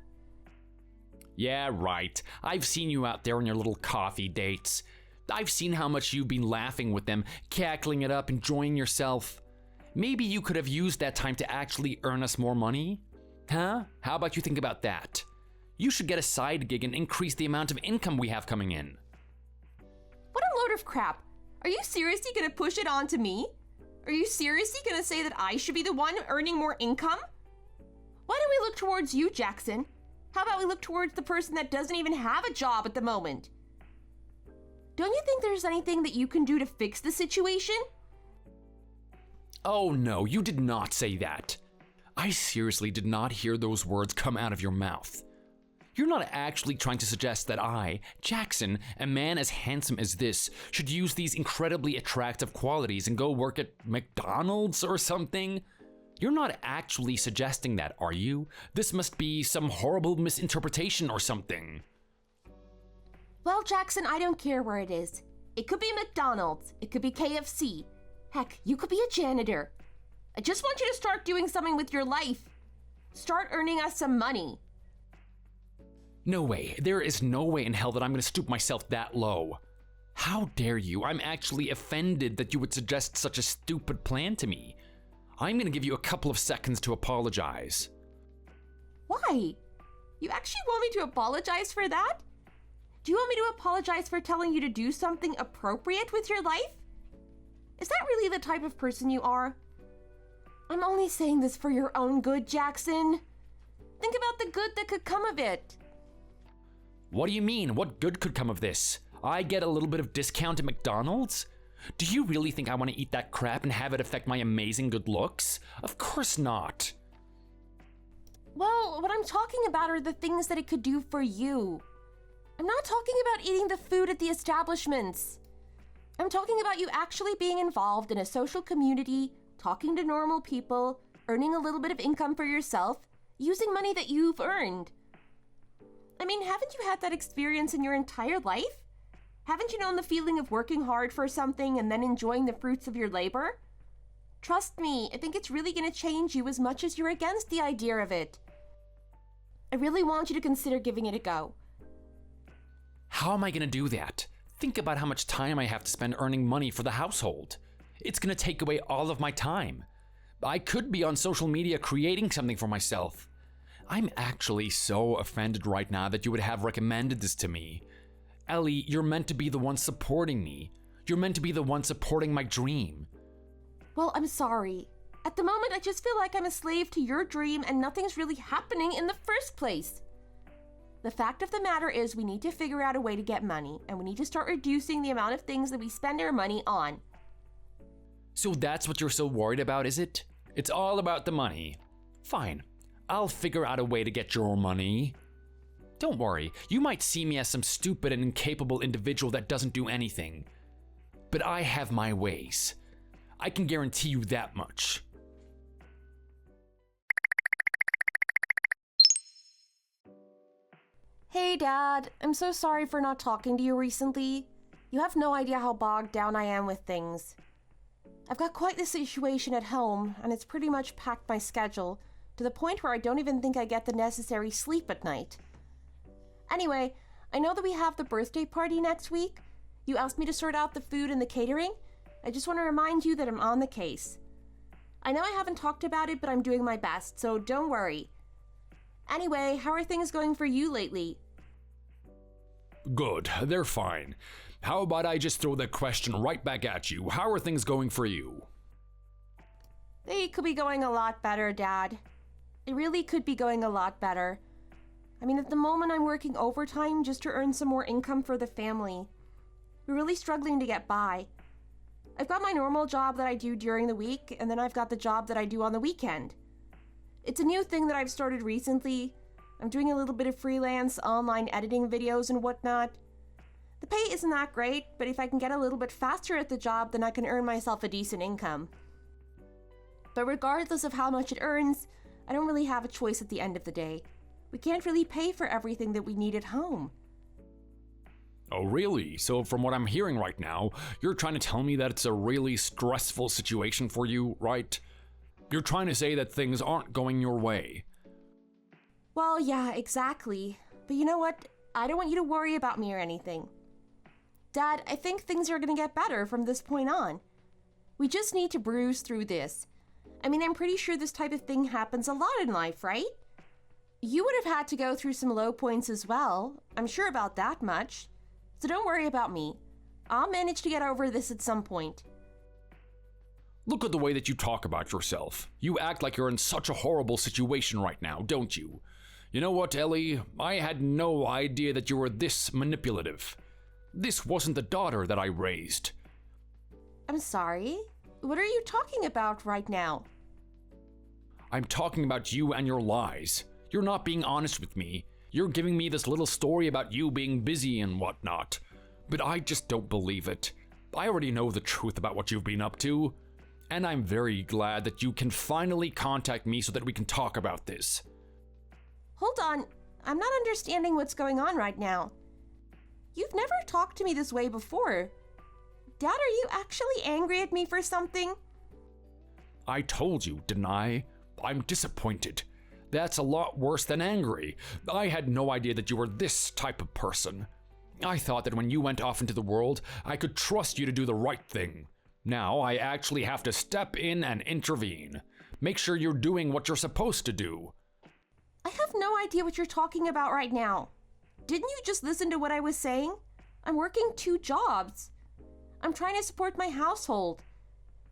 Yeah, right. I've seen you out there on your little coffee dates. I've seen how much you've been laughing with them, cackling it up, enjoying yourself. Maybe you could have used that time to actually earn us more money? Huh? How about you think about that? You should get a side gig and increase the amount of income we have coming in. What a load of crap. Are you seriously gonna push it on to me? Are you seriously gonna say that I should be the one earning more income? Why don't we look towards you, Jackson? How about we look towards the person that doesn't even have a job at the moment? Don't you think there's anything that you can do to fix the situation? Oh no, you did not say that. I seriously did not hear those words come out of your mouth. You're not actually trying to suggest that I, Jackson, a man as handsome as this, should use these incredibly attractive qualities and go work at McDonald's or something? You're not actually suggesting that, are you? This must be some horrible misinterpretation or something. Well, Jackson, I don't care where it is. It could be McDonald's. It could be KFC. Heck, you could be a janitor. I just want you to start doing something with your life. Start earning us some money. No way. There is no way in hell that I'm going to stoop myself that low. How dare you? I'm actually offended that you would suggest such a stupid plan to me. I'm going to give you a couple of seconds to apologize. Why? You actually want me to apologize for that? Do you want me to apologize for telling you to do something appropriate with your life? Is that really the type of person you are? I'm only saying this for your own good, Jackson. Think about the good that could come of it. What do you mean? What good could come of this? I get a little bit of discount at McDonald's? Do you really think I want to eat that crap and have it affect my amazing good looks? Of course not. Well, what I'm talking about are the things that it could do for you. I'm not talking about eating the food at the establishments. I'm talking about you actually being involved in a social community, talking to normal people, earning a little bit of income for yourself, using money that you've earned. I mean, haven't you had that experience in your entire life? Haven't you known the feeling of working hard for something and then enjoying the fruits of your labor? Trust me, I think it's really going to change you as much as you're against the idea of it. I really want you to consider giving it a go. How am I going to do that? Think about how much time I have to spend earning money for the household. It's going to take away all of my time. I could be on social media creating something for myself. I'm actually so offended right now that you would have recommended this to me. Ellie, you're meant to be the one supporting me. You're meant to be the one supporting my dream. Well, I'm sorry. At the moment, I just feel like I'm a slave to your dream and nothing's really happening in the first place. The fact of the matter is we need to figure out a way to get money, and we need to start reducing the amount of things that we spend our money on. So that's what you're so worried about, is it? It's all about the money. Fine. I'll figure out a way to get your money. Don't worry, you might see me as some stupid and incapable individual that doesn't do anything. But I have my ways. I can guarantee you that much. Hey, Dad. I'm so sorry for not talking to you recently. You have no idea how bogged down I am with things. I've got quite the situation at home, and it's pretty much packed my schedule, to the point where I don't even think I get the necessary sleep at night. Anyway, I know that we have the birthday party next week. You asked me to sort out the food and the catering. I just want to remind you that I'm on the case. I know I haven't talked about it, but I'm doing my best, so don't worry. Anyway, how are things going for you lately? Good, they're fine. How about I just throw the question right back at you? How are things going for you? They could be going a lot better, Dad. They really could be going a lot better. I mean, at the moment I'm working overtime just to earn some more income for the family. We're really struggling to get by. I've got my normal job that I do during the week, and then I've got the job that I do on the weekend. It's a new thing that I've started recently. I'm doing a little bit of freelance online editing videos and whatnot. The pay isn't that great, but if I can get a little bit faster at the job, then I can earn myself a decent income. But regardless of how much it earns, I don't really have a choice at the end of the day. We can't really pay for everything that we need at home. Oh, really? So from what I'm hearing right now, you're trying to tell me that it's a really stressful situation for you, right? You're trying to say that things aren't going your way. Well, yeah, exactly. But you know what? I don't want you to worry about me or anything. Dad, I think things are going to get better from this point on. We just need to bruise through this. I mean, I'm pretty sure this type of thing happens a lot in life, right? You would have had to go through some low points as well. I'm sure about that much. So don't worry about me. I'll manage to get over this at some point. Look at the way that you talk about yourself. You act like you're in such a horrible situation right now, don't you? You know what, Ellie? I had no idea that you were this manipulative. This wasn't the daughter that I raised. I'm sorry? What are you talking about right now? I'm talking about you and your lies. You're not being honest with me. You're giving me this little story about you being busy and whatnot. But I just don't believe it. I already know the truth about what you've been up to. And I'm very glad that you can finally contact me so that we can talk about this. Hold on. I'm not understanding what's going on right now. You've never talked to me this way before. Dad, are you actually angry at me for something? I told you, didn't I? I'm disappointed. That's a lot worse than angry. I had no idea that you were this type of person. I thought that when you went off into the world, I could trust you to do the right thing. Now I actually have to step in and intervene. Make sure you're doing what you're supposed to do. I have no idea what you're talking about right now. Didn't you just listen to what I was saying? I'm working 2 jobs. I'm trying to support my household.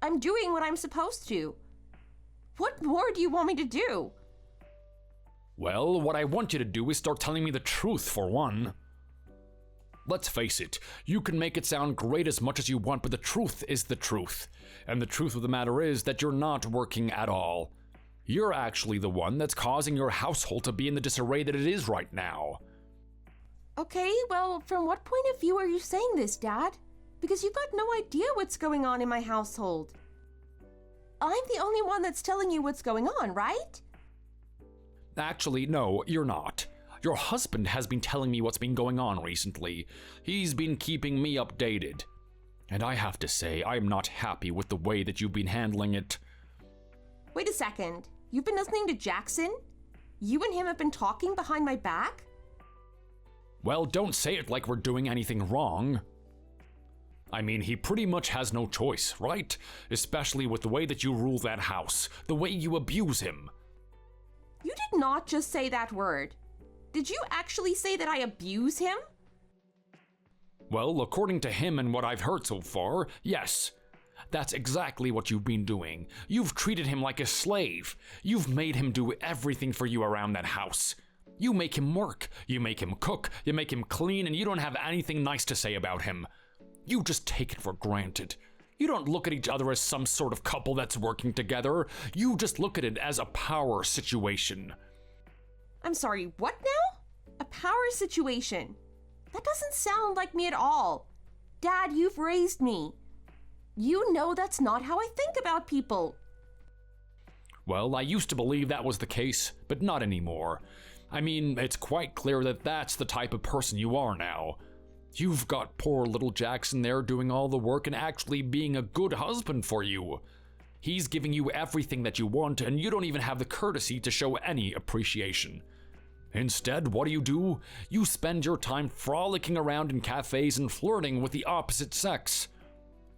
I'm doing what I'm supposed to. What more do you want me to do? Well, what I want you to do is start telling me the truth, for one. Let's face it, you can make it sound great as much as you want, but the truth is the truth. And the truth of the matter is that you're not working at all. You're actually the one that's causing your household to be in the disarray that it is right now. Okay, well, from what point of view are you saying this, Dad? Because you've got no idea what's going on in my household. I'm the only one that's telling you what's going on, right? Actually, no, you're not. Your husband has been telling me what's been going on recently. He's been keeping me updated. And I have to say, I'm not happy with the way that you've been handling it. Wait a second. You've been listening to Jackson? You and him have been talking behind my back? Well, don't say it like we're doing anything wrong. I mean, he pretty much has no choice, right? Especially with the way that you rule that house, the way you abuse him. You did not just say that word. Did you actually say that I abuse him? Well, according to him and what I've heard so far, yes. That's exactly what you've been doing. You've treated him like a slave. You've made him do everything for you around that house. You make him work, you make him cook, you make him clean, and you don't have anything nice to say about him. You just take it for granted. You don't look at each other as some sort of couple that's working together. You just look at it as a power situation. I'm sorry, what now? A power situation? That doesn't sound like me at all. Dad, you've raised me. You know that's not how I think about people. Well, I used to believe that was the case, but not anymore. I mean, it's quite clear that that's the type of person you are now. You've got poor little Jackson there doing all the work and actually being a good husband for you. He's giving you everything that you want, and you don't even have the courtesy to show any appreciation. Instead, what do? You spend your time frolicking around in cafes and flirting with the opposite sex.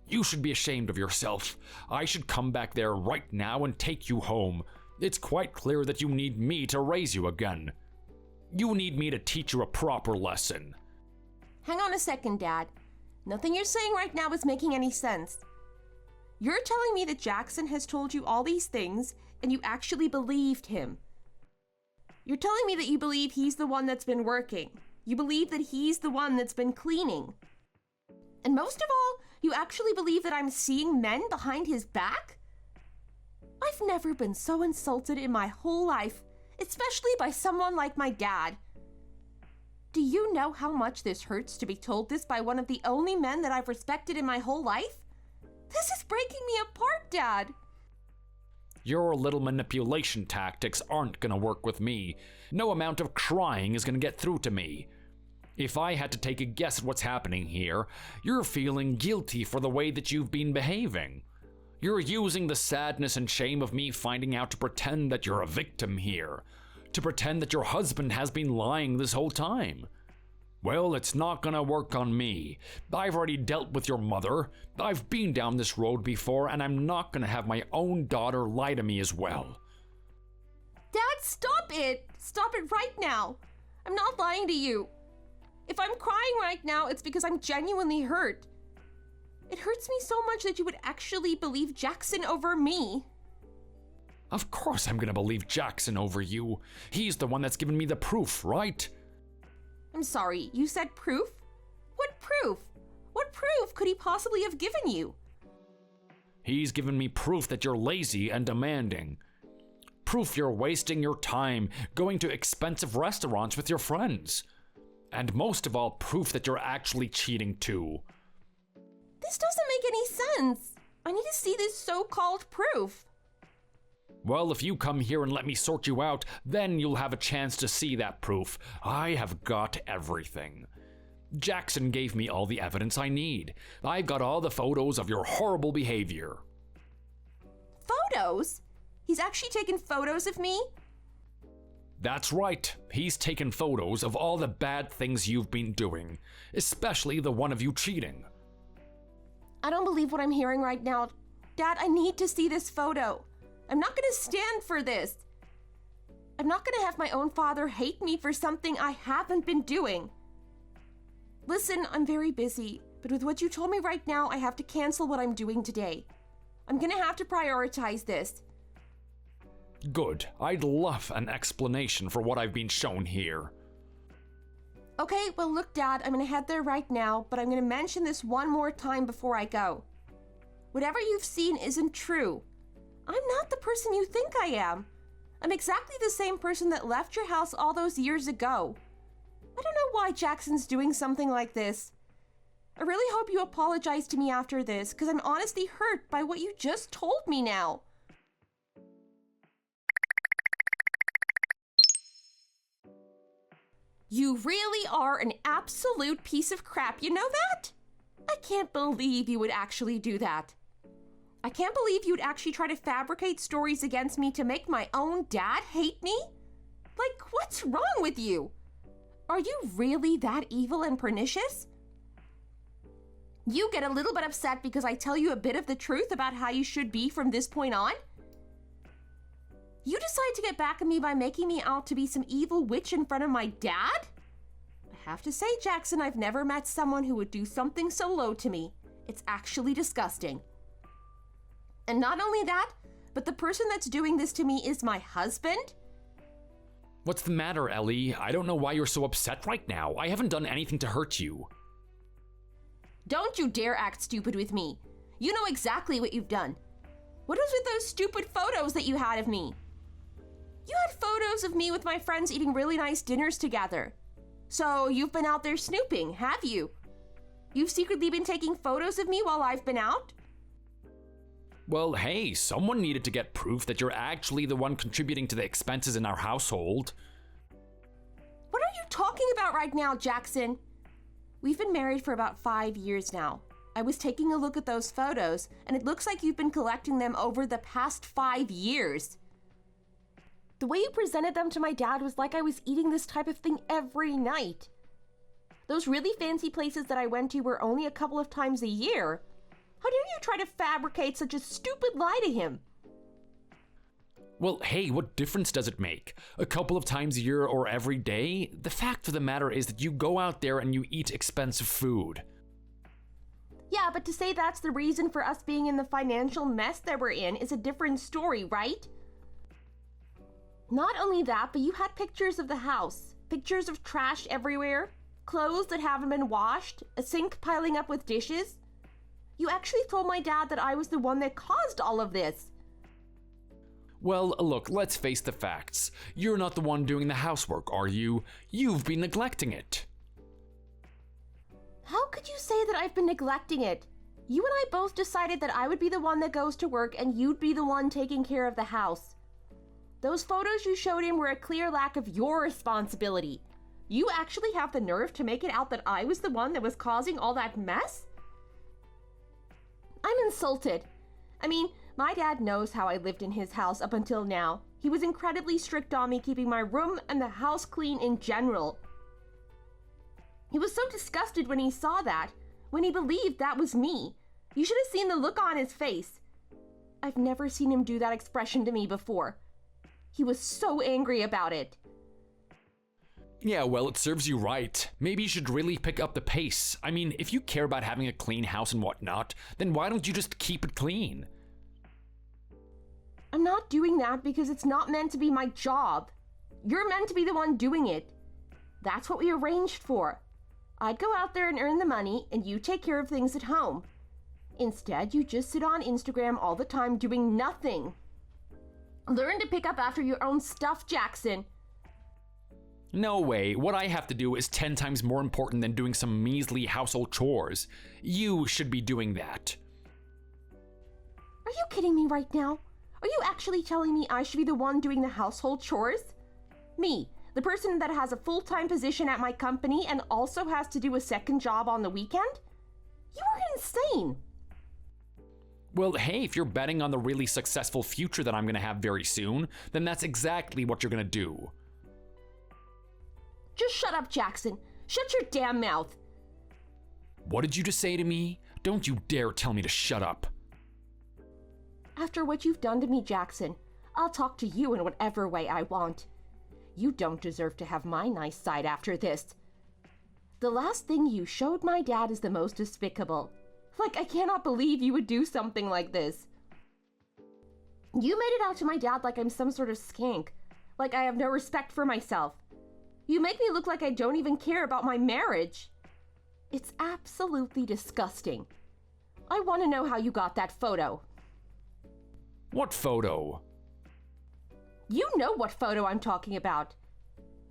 You should be ashamed of yourself. I should come back there right now and take you home. It's quite clear that you need me to raise you again. You need me to teach you a proper lesson. Hang on a second, Dad. Nothing you're saying right now is making any sense. You're telling me that Jackson has told you all these things, and you actually believed him. You're telling me that you believe he's the one that's been working. You believe that he's the one that's been cleaning. And most of all, you actually believe that I'm seeing men behind his back? I've never been so insulted in my whole life, especially by someone like my dad. Do you know how much this hurts to be told this by one of the only men that I've respected in my whole life? This is breaking me apart, Dad. Your little manipulation tactics aren't gonna work with me. No amount of crying is gonna get through to me. If I had to take a guess at what's happening here, you're feeling guilty for the way that you've been behaving. You're using the sadness and shame of me finding out to pretend that you're a victim here. To pretend that your husband has been lying this whole time. Well, it's not gonna work on me. I've already dealt with your mother. I've been down this road before, and I'm not gonna have my own daughter lie to me as well. Dad, stop it! Stop it right now! I'm not lying to you. If I'm crying right now, it's because I'm genuinely hurt. It hurts me so much that you would actually believe Jackson over me. Of course I'm gonna believe Jackson over you. He's the one that's given me the proof, right? I'm sorry, you said proof? What proof? What proof could he possibly have given you? He's given me proof that you're lazy and demanding. Proof you're wasting your time going to expensive restaurants with your friends. And most of all, proof that you're actually cheating too. This doesn't make any sense. I need to see this so-called proof. Well, if you come here and let me sort you out, then you'll have a chance to see that proof. I have got everything. Jackson gave me all the evidence I need. I've got all the photos of your horrible behavior. Photos? He's actually taken photos of me? That's right. He's taken photos of all the bad things you've been doing, especially the one of you cheating. I don't believe what I'm hearing right now. Dad, I need to see this photo. I'm not going to stand for this. I'm not gonna have my own father hate me for something I haven't been doing. Listen, I'm very busy, but with what you told me right now, I have to cancel what I'm doing today. I'm gonna have to prioritize this. Good. I'd love an explanation for what I've been shown here. Okay, well look, Dad, I'm gonna head there right now, but I'm gonna mention this one more time before I go. Whatever you've seen isn't true. I'm not the person you think I am. I'm exactly the same person that left your house all those years ago. I don't know why Jackson's doing something like this. I really hope you apologize to me after this, because I'm honestly hurt by what you just told me now. You really are an absolute piece of crap, you know that? I can't believe you would actually do that. I can't believe you'd actually try to fabricate stories against me to make my own dad hate me? Like, what's wrong with you? Are you really that evil and pernicious? You get a little bit upset because I tell you a bit of the truth about how you should be from this point on? You decide to get back at me by making me out to be some evil witch in front of my dad? I have to say, Jackson, I've never met someone who would do something so low to me. It's actually disgusting. And not only that, but the person that's doing this to me is my husband? What's the matter, Ellie? I don't know why you're so upset right now. I haven't done anything to hurt you. Don't you dare act stupid with me. You know exactly what you've done. What was with those stupid photos that you had of me? You had photos of me with my friends eating really nice dinners together. So you've been out there snooping, have you? You've secretly been taking photos of me while I've been out? Well, hey, someone needed to get proof that you're actually the one contributing to the expenses in our household. What are you talking about right now, Jackson? We've been married for about 5 years now. I was taking a look at those photos, and it looks like you've been collecting them over the past 5 years. The way you presented them to my dad was like I was eating this type of thing every night. Those really fancy places that I went to were only a couple of times a year. How dare you try to fabricate such a stupid lie to him? Well, hey, what difference does it make? A couple of times a year or every day? The fact of the matter is that you go out there and you eat expensive food. Yeah, but to say that's the reason for us being in the financial mess that we're in is a different story, right? Not only that, but you had pictures of the house, pictures of trash everywhere, clothes that haven't been washed, a sink piling up with dishes. You actually told my dad that I was the one that caused all of this. Well, look, let's face the facts. You're not the one doing the housework, are you? You've been neglecting it. How could you say that I've been neglecting it? You and I both decided that I would be the one that goes to work and you'd be the one taking care of the house. Those photos you showed him were a clear lack of your responsibility. You actually have the nerve to make it out that I was the one that was causing all that mess? I'm insulted. I mean, my dad knows how I lived in his house up until now. He was incredibly strict on me keeping my room and the house clean in general. He was so disgusted when he saw that, when he believed that was me. You should have seen the look on his face. I've never seen him do that expression to me before. He was so angry about it. Yeah, well, it serves you right. Maybe you should really pick up the pace. I mean, if you care about having a clean house and whatnot, then why don't you just keep it clean? I'm not doing that because it's not meant to be my job. You're meant to be the one doing it. That's what we arranged for. I'd go out there and earn the money, and you take care of things at home. Instead, you just sit on Instagram all the time doing nothing. Learn to pick up after your own stuff, Jackson. No way. What I have to do is 10 times more important than doing some measly household chores. You should be doing that. Are you kidding me right now? Are you actually telling me I should be the one doing the household chores? Me, the person that has a full-time position at my company and also has to do a second job on the weekend? You are insane. Well, hey, if you're betting on the really successful future that I'm gonna have very soon, then that's exactly what you're gonna do. Just shut up, Jackson. Shut your damn mouth. What did you just say to me? Don't you dare tell me to shut up. After what you've done to me, Jackson, I'll talk to you in whatever way I want. You don't deserve to have my nice side after this. The last thing you showed my dad is the most despicable. Like, I cannot believe you would do something like this. You made it out to my dad like I'm some sort of skank. Like I have no respect for myself. You make me look like I don't even care about my marriage. It's absolutely disgusting. I want to know how you got that photo. What photo? You know what photo I'm talking about.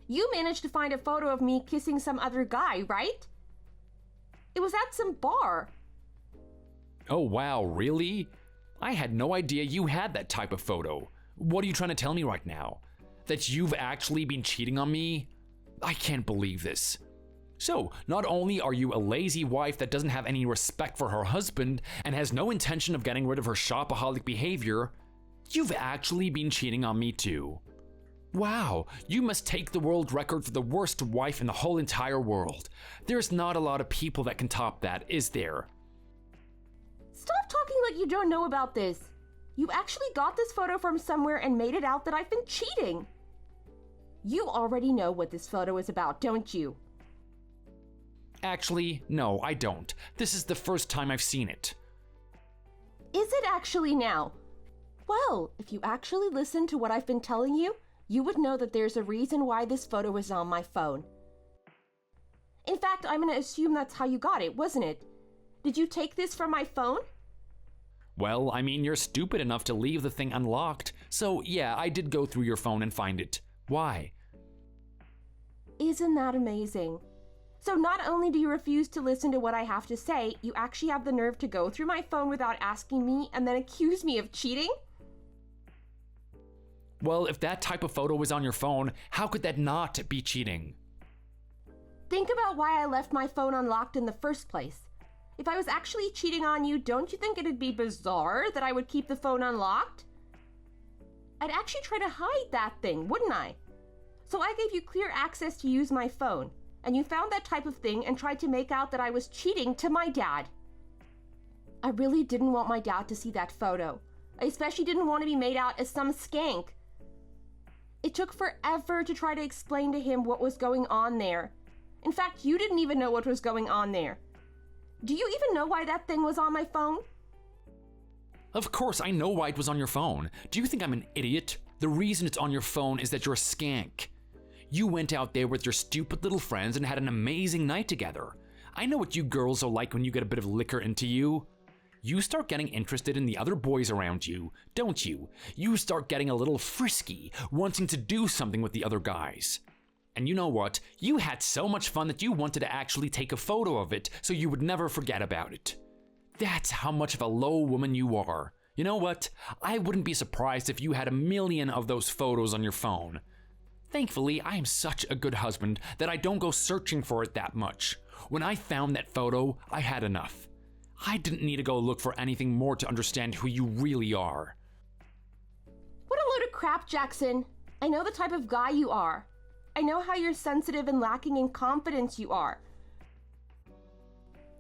You managed to find a photo of me kissing some other guy, right? It was at some bar. Oh wow, really? I had no idea you had that type of photo. What are you trying to tell me right now? That you've actually been cheating on me? I can't believe this. So, not only are you a lazy wife that doesn't have any respect for her husband and has no intention of getting rid of her shopaholic behavior, you've actually been cheating on me too. Wow, you must take the world record for the worst wife in the whole entire world. There's not a lot of people that can top that, is there? Stop talking like you don't know about this. You actually got this photo from somewhere and made it out that I've been cheating. You already know what this photo is about, don't you? Actually, no, I don't. This is the first time I've seen it. Is it actually now? Well, if you actually listen to what I've been telling you, you would know that there's a reason why this photo is on my phone. In fact, I'm going to assume that's how you got it, wasn't it? Did you take this from my phone? Well, I mean, you're stupid enough to leave the thing unlocked, so yeah, I did go through your phone and find it. Why? Isn't that amazing? So not only do you refuse to listen to what I have to say, you actually have the nerve to go through my phone without asking me and then accuse me of cheating? Well, if that type of photo was on your phone, how could that not be cheating? Think about why I left my phone unlocked in the first place. If I was actually cheating on you, don't you think it'd be bizarre that I would keep the phone unlocked? I'd actually try to hide that thing, wouldn't I? So I gave you clear access to use my phone, and you found that type of thing and tried to make out that I was cheating to my dad. I really didn't want my dad to see that photo. I especially didn't want to be made out as some skank. It took forever to try to explain to him what was going on there. In fact, you didn't even know what was going on there. Do you even know why that thing was on my phone? Of course, I know why it was on your phone. Do you think I'm an idiot? The reason it's on your phone is that you're a skank. You went out there with your stupid little friends and had an amazing night together. I know what you girls are like when you get a bit of liquor into you. You start getting interested in the other boys around you, don't you? You start getting a little frisky, wanting to do something with the other guys. And you know what? You had so much fun that you wanted to actually take a photo of it so you would never forget about it. That's how much of a low woman you are. You know what? I wouldn't be surprised if you had a million of those photos on your phone. Thankfully, I am such a good husband that I don't go searching for it that much. When I found that photo, I had enough. I didn't need to go look for anything more to understand who you really are. What a load of crap, Jackson. I know the type of guy you are. I know how you're sensitive and lacking in confidence you are.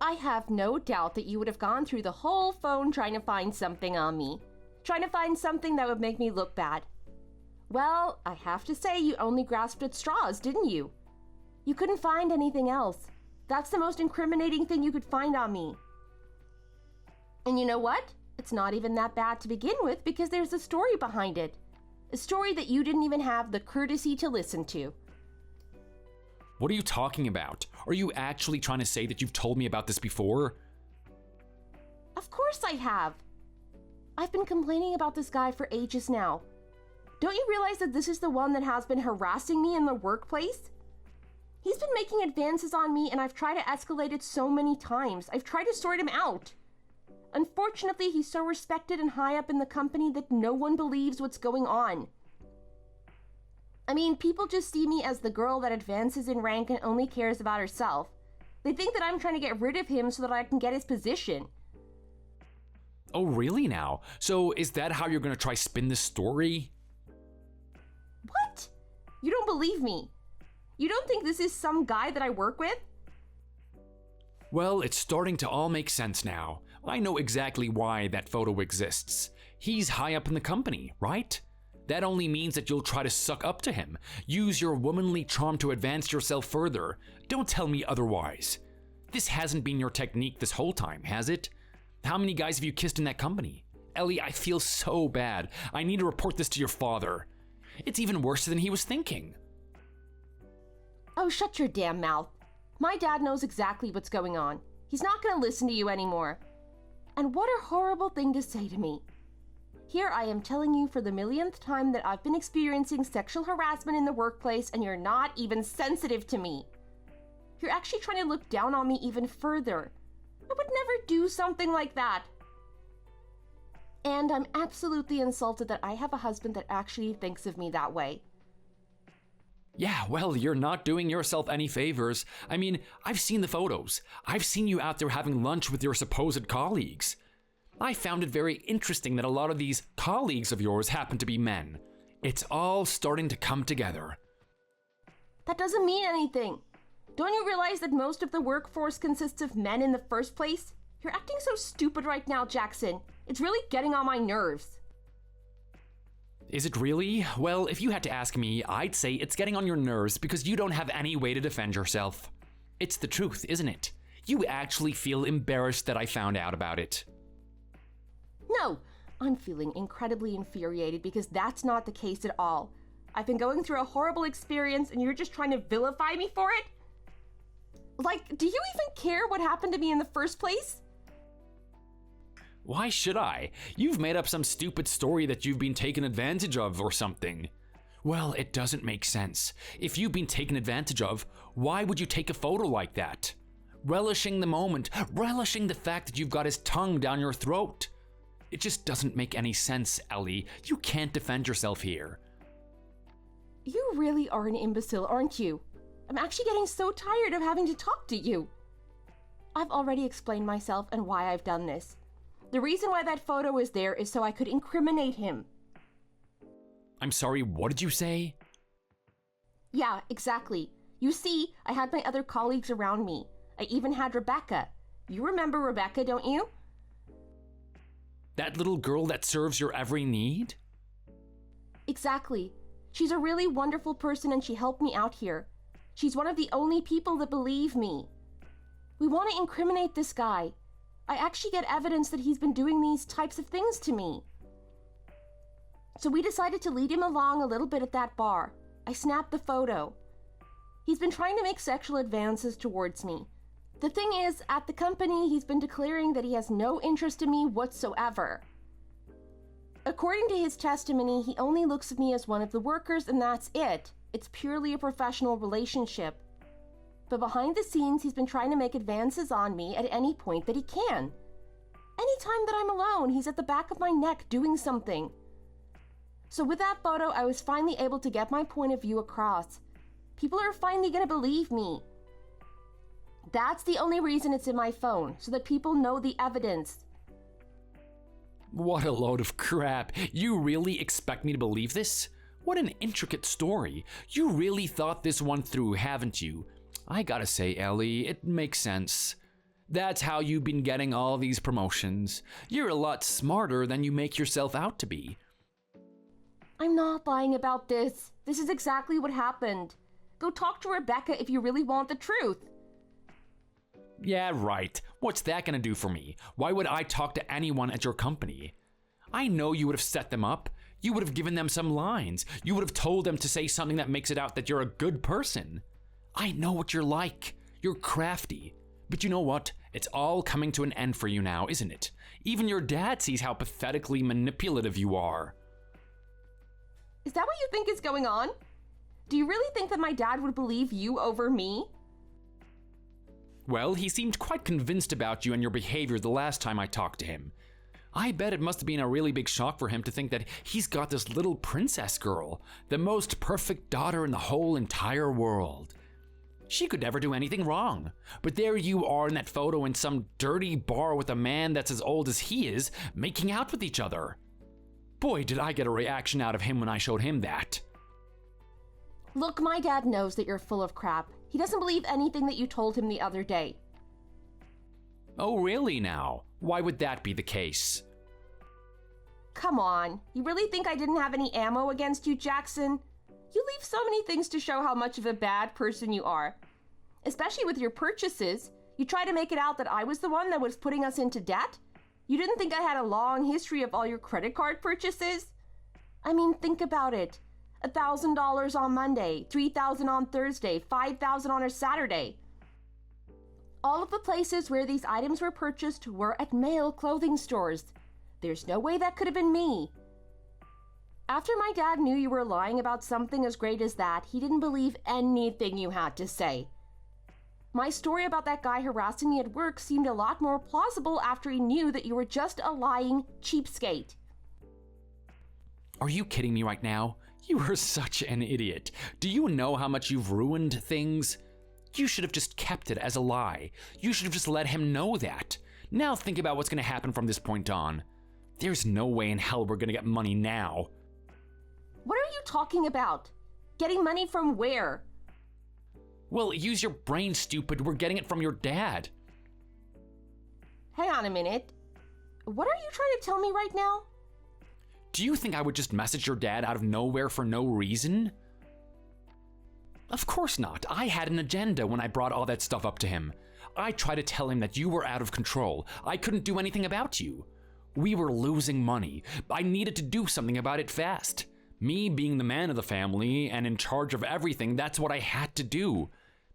I have no doubt that you would have gone through the whole phone trying to find something on me. Trying to find something that would make me look bad. Well, I have to say you only grasped at straws, didn't you? You couldn't find anything else. That's the most incriminating thing you could find on me. And you know what? It's not even that bad to begin with because there's a story behind it. A story that you didn't even have the courtesy to listen to. What are you talking about? Are you actually trying to say that you've told me about this before? Of course I have. I've been complaining about this guy for ages now. Don't you realize that this is the one that has been harassing me in the workplace? He's been making advances on me and I've tried to escalate it so many times. I've tried to sort him out. Unfortunately, he's so respected and high up in the company that no one believes what's going on. I mean, people just see me as the girl that advances in rank and only cares about herself. They think that I'm trying to get rid of him so that I can get his position. Oh, really now? So is that how you're gonna try spin this story? What? You don't believe me? You don't think this is some guy that I work with? Well, it's starting to all make sense now. I know exactly why that photo exists. He's high up in the company, right? That only means that you'll try to suck up to him. Use your womanly charm to advance yourself further. Don't tell me otherwise. This hasn't been your technique this whole time, has it? How many guys have you kissed in that company? Ellie, I feel so bad. I need to report this to your father. It's even worse than he was thinking. Oh, shut your damn mouth. My dad knows exactly what's going on. He's not going to listen to you anymore. And what a horrible thing to say to me. Here I am telling you for the millionth time that I've been experiencing sexual harassment in the workplace and you're not even sensitive to me. You're actually trying to look down on me even further. I would never do something like that. And I'm absolutely insulted that I have a husband that actually thinks of me that way. Yeah, well, you're not doing yourself any favors. I mean, I've seen the photos. I've seen you out there having lunch with your supposed colleagues. I found it very interesting that a lot of these colleagues of yours happen to be men. It's all starting to come together. That doesn't mean anything. Don't you realize that most of the workforce consists of men in the first place? You're acting so stupid right now, Jackson. It's really getting on my nerves. Is it really? Well, if you had to ask me, I'd say it's getting on your nerves because you don't have any way to defend yourself. It's the truth, isn't it? You actually feel embarrassed that I found out about it. No, I'm feeling incredibly infuriated because that's not the case at all. I've been going through a horrible experience and you're just trying to vilify me for it? Like, do you even care what happened to me in the first place? Why should I? You've made up some stupid story that you've been taken advantage of or something. Well, it doesn't make sense. If you've been taken advantage of, why would you take a photo like that? Relishing the moment, relishing the fact that you've got his tongue down your throat. It just doesn't make any sense, Ellie. You can't defend yourself here. You really are an imbecile, aren't you? I'm actually getting so tired of having to talk to you. I've already explained myself and why I've done this. The reason why that photo is there is so I could incriminate him. I'm sorry, what did you say? Yeah, exactly. You see, I had my other colleagues around me. I even had Rebecca. You remember Rebecca, don't you? That little girl that serves your every need? Exactly. She's a really wonderful person and she helped me out here. She's one of the only people that believe me. We want to incriminate this guy. I actually get evidence that he's been doing these types of things to me. So we decided to lead him along a little bit at that bar. I snapped the photo. He's been trying to make sexual advances towards me. The thing is, at the company, he's been declaring that he has no interest in me whatsoever. According to his testimony, he only looks at me as one of the workers and that's it. It's purely a professional relationship. But behind the scenes, he's been trying to make advances on me at any point that he can. Anytime that I'm alone, he's at the back of my neck doing something. So with that photo, I was finally able to get my point of view across. People are finally gonna believe me. That's the only reason it's in my phone, so that people know the evidence. What a load of crap. You really expect me to believe this? What an intricate story. You really thought this one through, haven't you? I gotta say, Ellie, it makes sense. That's how you've been getting all these promotions. You're a lot smarter than you make yourself out to be. I'm not lying about this. This is exactly what happened. Go talk to Rebecca if you really want the truth. Yeah, right. What's that gonna do for me? Why would I talk to anyone at your company? I know you would have set them up. You would have given them some lines. You would have told them to say something that makes it out that you're a good person. I know what you're like. You're crafty. But you know what? It's all coming to an end for you now, isn't it? Even your dad sees how pathetically manipulative you are. Is that what you think is going on? Do you really think that my dad would believe you over me? Well, he seemed quite convinced about you and your behavior the last time I talked to him. I bet it must have been a really big shock for him to think that he's got this little princess girl, the most perfect daughter in the whole entire world. She could never do anything wrong. But there you are in that photo in some dirty bar with a man that's as old as he is, making out with each other. Boy, did I get a reaction out of him when I showed him that. Look, my dad knows that you're full of crap. He doesn't believe anything that you told him the other day. Oh, really now? Why would that be the case? come on. You really think I didn't have any ammo against you, Jackson? You leave so many things to show how much of a bad person you are. Especially with your purchases. You try to make it out that I was the one that was putting us into debt? You didn't think I had a long history of all your credit card purchases? I mean, think about it. $1,000 on Monday, $3,000 on Thursday, $5,000 on a Saturday. All of the places where these items were purchased were at male clothing stores. There's no way that could have been me. After my dad knew you were lying about something as great as that, he didn't believe anything you had to say. My story about that guy harassing me at work seemed a lot more plausible after he knew that you were just a lying cheapskate. Are you kidding me right now? You are such an idiot. Do you know how much you've ruined things? You should have just kept it as a lie. You should have just let him know that. Now think about what's going to happen from this point on. There's no way in hell we're going to get money now. What are you talking about? Getting money from where? Well, use your brain, stupid. We're getting it from your dad. Hang on a minute. What are you trying to tell me right now? Do you think I would just message your dad out of nowhere for no reason? Of course not. I had an agenda when I brought all that stuff up to him. I tried to tell him that you were out of control. I couldn't do anything about you. We were losing money. I needed to do something about it fast. Me being the man of the family and in charge of everything, that's what I had to do.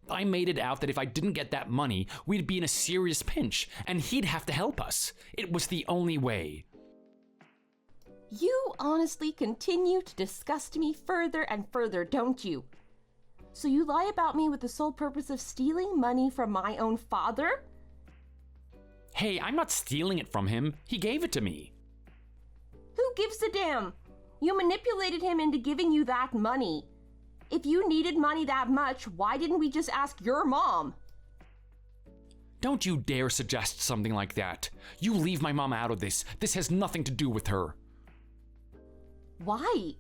I made it out that if I didn't get that money, we'd be in a serious pinch, and he'd have to help us. It was the only way. You honestly continue to disgust me further and further, don't you? So you lie about me with the sole purpose of stealing money from my own father? Hey, I'm not stealing it from him. He gave it to me. Who gives a damn? You manipulated him into giving you that money. If you needed money that much, why didn't we just ask your mom? Don't you dare suggest something like that. You leave my mom out of this. This has nothing to do with her. Why?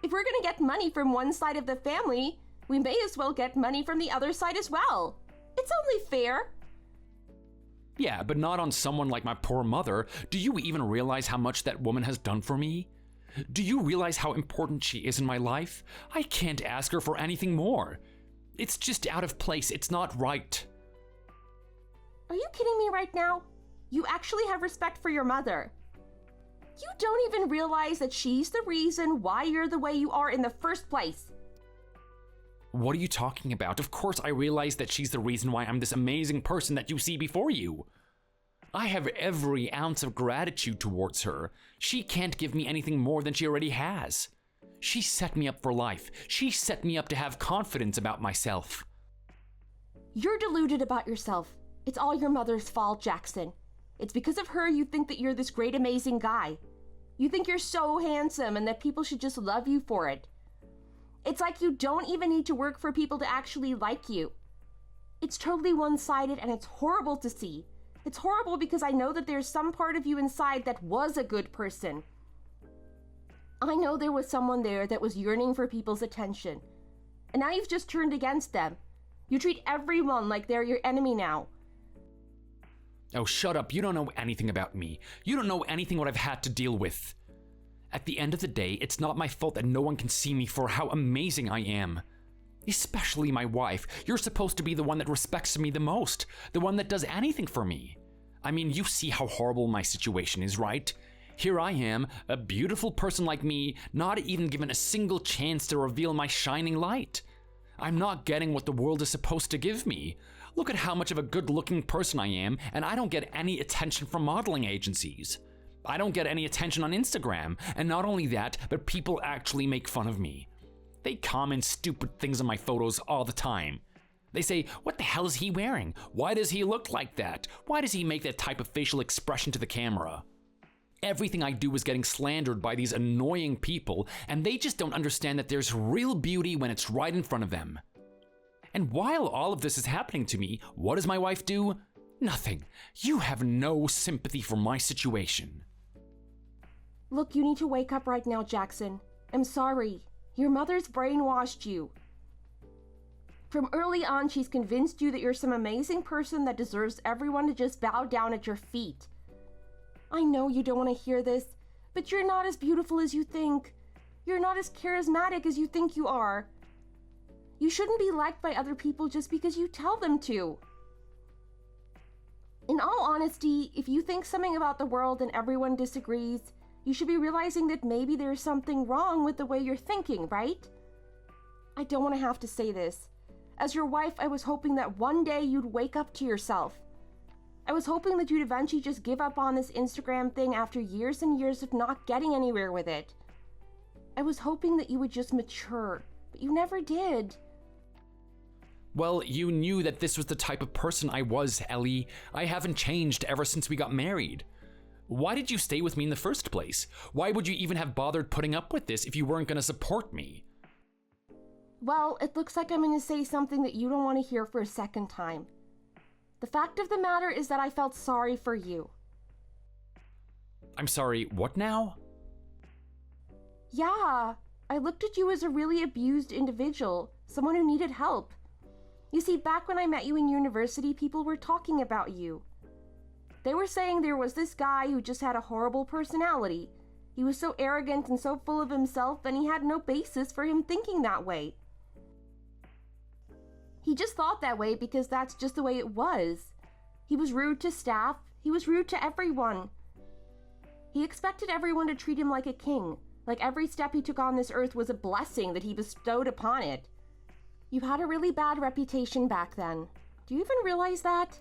If we're gonna get money from one side of the family, we may as well get money from the other side as well. It's only fair. Yeah, but not on someone like my poor mother. Do you even realize how much that woman has done for me? Do you realize how important she is in my life? I can't ask her for anything more. It's just out of place. It's not right. Are you kidding me right now? You actually have respect for your mother. You don't even realize that she's the reason why you're the way you are in the first place. What are you talking about? Of course I realize that she's the reason why I'm this amazing person that you see before you. I have every ounce of gratitude towards her. She can't give me anything more than she already has. She set me up for life. She set me up to have confidence about myself. You're deluded about yourself. It's all your mother's fault, Jackson. It's because of her you think that you're this great, amazing guy. You think you're so handsome and that people should just love you for it. It's like you don't even need to work for people to actually like you. It's totally one-sided and it's horrible to see. It's horrible because I know that there's some part of you inside that was a good person. I know there was someone there that was yearning for people's attention. And now you've just turned against them. You treat everyone like they're your enemy now. Oh, shut up. You don't know anything about me. You don't know anything what I've had to deal with. At the end of the day, it's not my fault that no one can see me for how amazing I am. Especially my wife. You're supposed to be the one that respects me the most. The one that does anything for me. I mean, you see how horrible my situation is, right? Here I am, a beautiful person like me, not even given a single chance to reveal my shining light. I'm not getting what the world is supposed to give me. Look at how much of a good-looking person I am, and I don't get any attention from modeling agencies. I don't get any attention on Instagram, and not only that, but people actually make fun of me. They comment stupid things on my photos all the time. They say, what the hell is he wearing? Why does he look like that? Why does he make that type of facial expression to the camera? Everything I do is getting slandered by these annoying people, and they just don't understand that there's real beauty when it's right in front of them. And while all of this is happening to me, what does my wife do? Nothing. You have no sympathy for my situation. Look, you need to wake up right now, Jackson. I'm sorry. Your mother's brainwashed you. From early on, she's convinced you that you're some amazing person that deserves everyone to just bow down at your feet. I know you don't want to hear this, But you're not as beautiful as you think. You're not as charismatic as you think you are. You shouldn't be liked by other people just because you tell them to. In all honesty, if you think something about the world and everyone disagrees, you should be realizing that maybe there's something wrong with the way you're thinking, right? I don't want to have to say this. As your wife, I was hoping that one day you'd wake up to yourself. I was hoping that you'd eventually just give up on this Instagram thing after years and years of not getting anywhere with it. I was hoping that you would just mature, but you never did. Well, you knew that this was the type of person I was, Ellie. I haven't changed ever since we got married. Why did you stay with me in the first place? Why would you even have bothered putting up with this if you weren't going to support me? Well, it looks like I'm going to say something that you don't want to hear for a second time. The fact of the matter is that I felt sorry for you. I'm sorry, what now? Yeah, I looked at you as a really abused individual, someone who needed help. You see, back when I met you in university, people were talking about you. They were saying there was this guy who just had a horrible personality. He was so arrogant and so full of himself, and he had no basis for him thinking that way. He just thought that way because that's just the way it was. He was rude to staff. He was rude to everyone. He expected everyone to treat him like a king, like every step he took on this earth was a blessing that he bestowed upon it. You had a really bad reputation back then. Do you even realize that?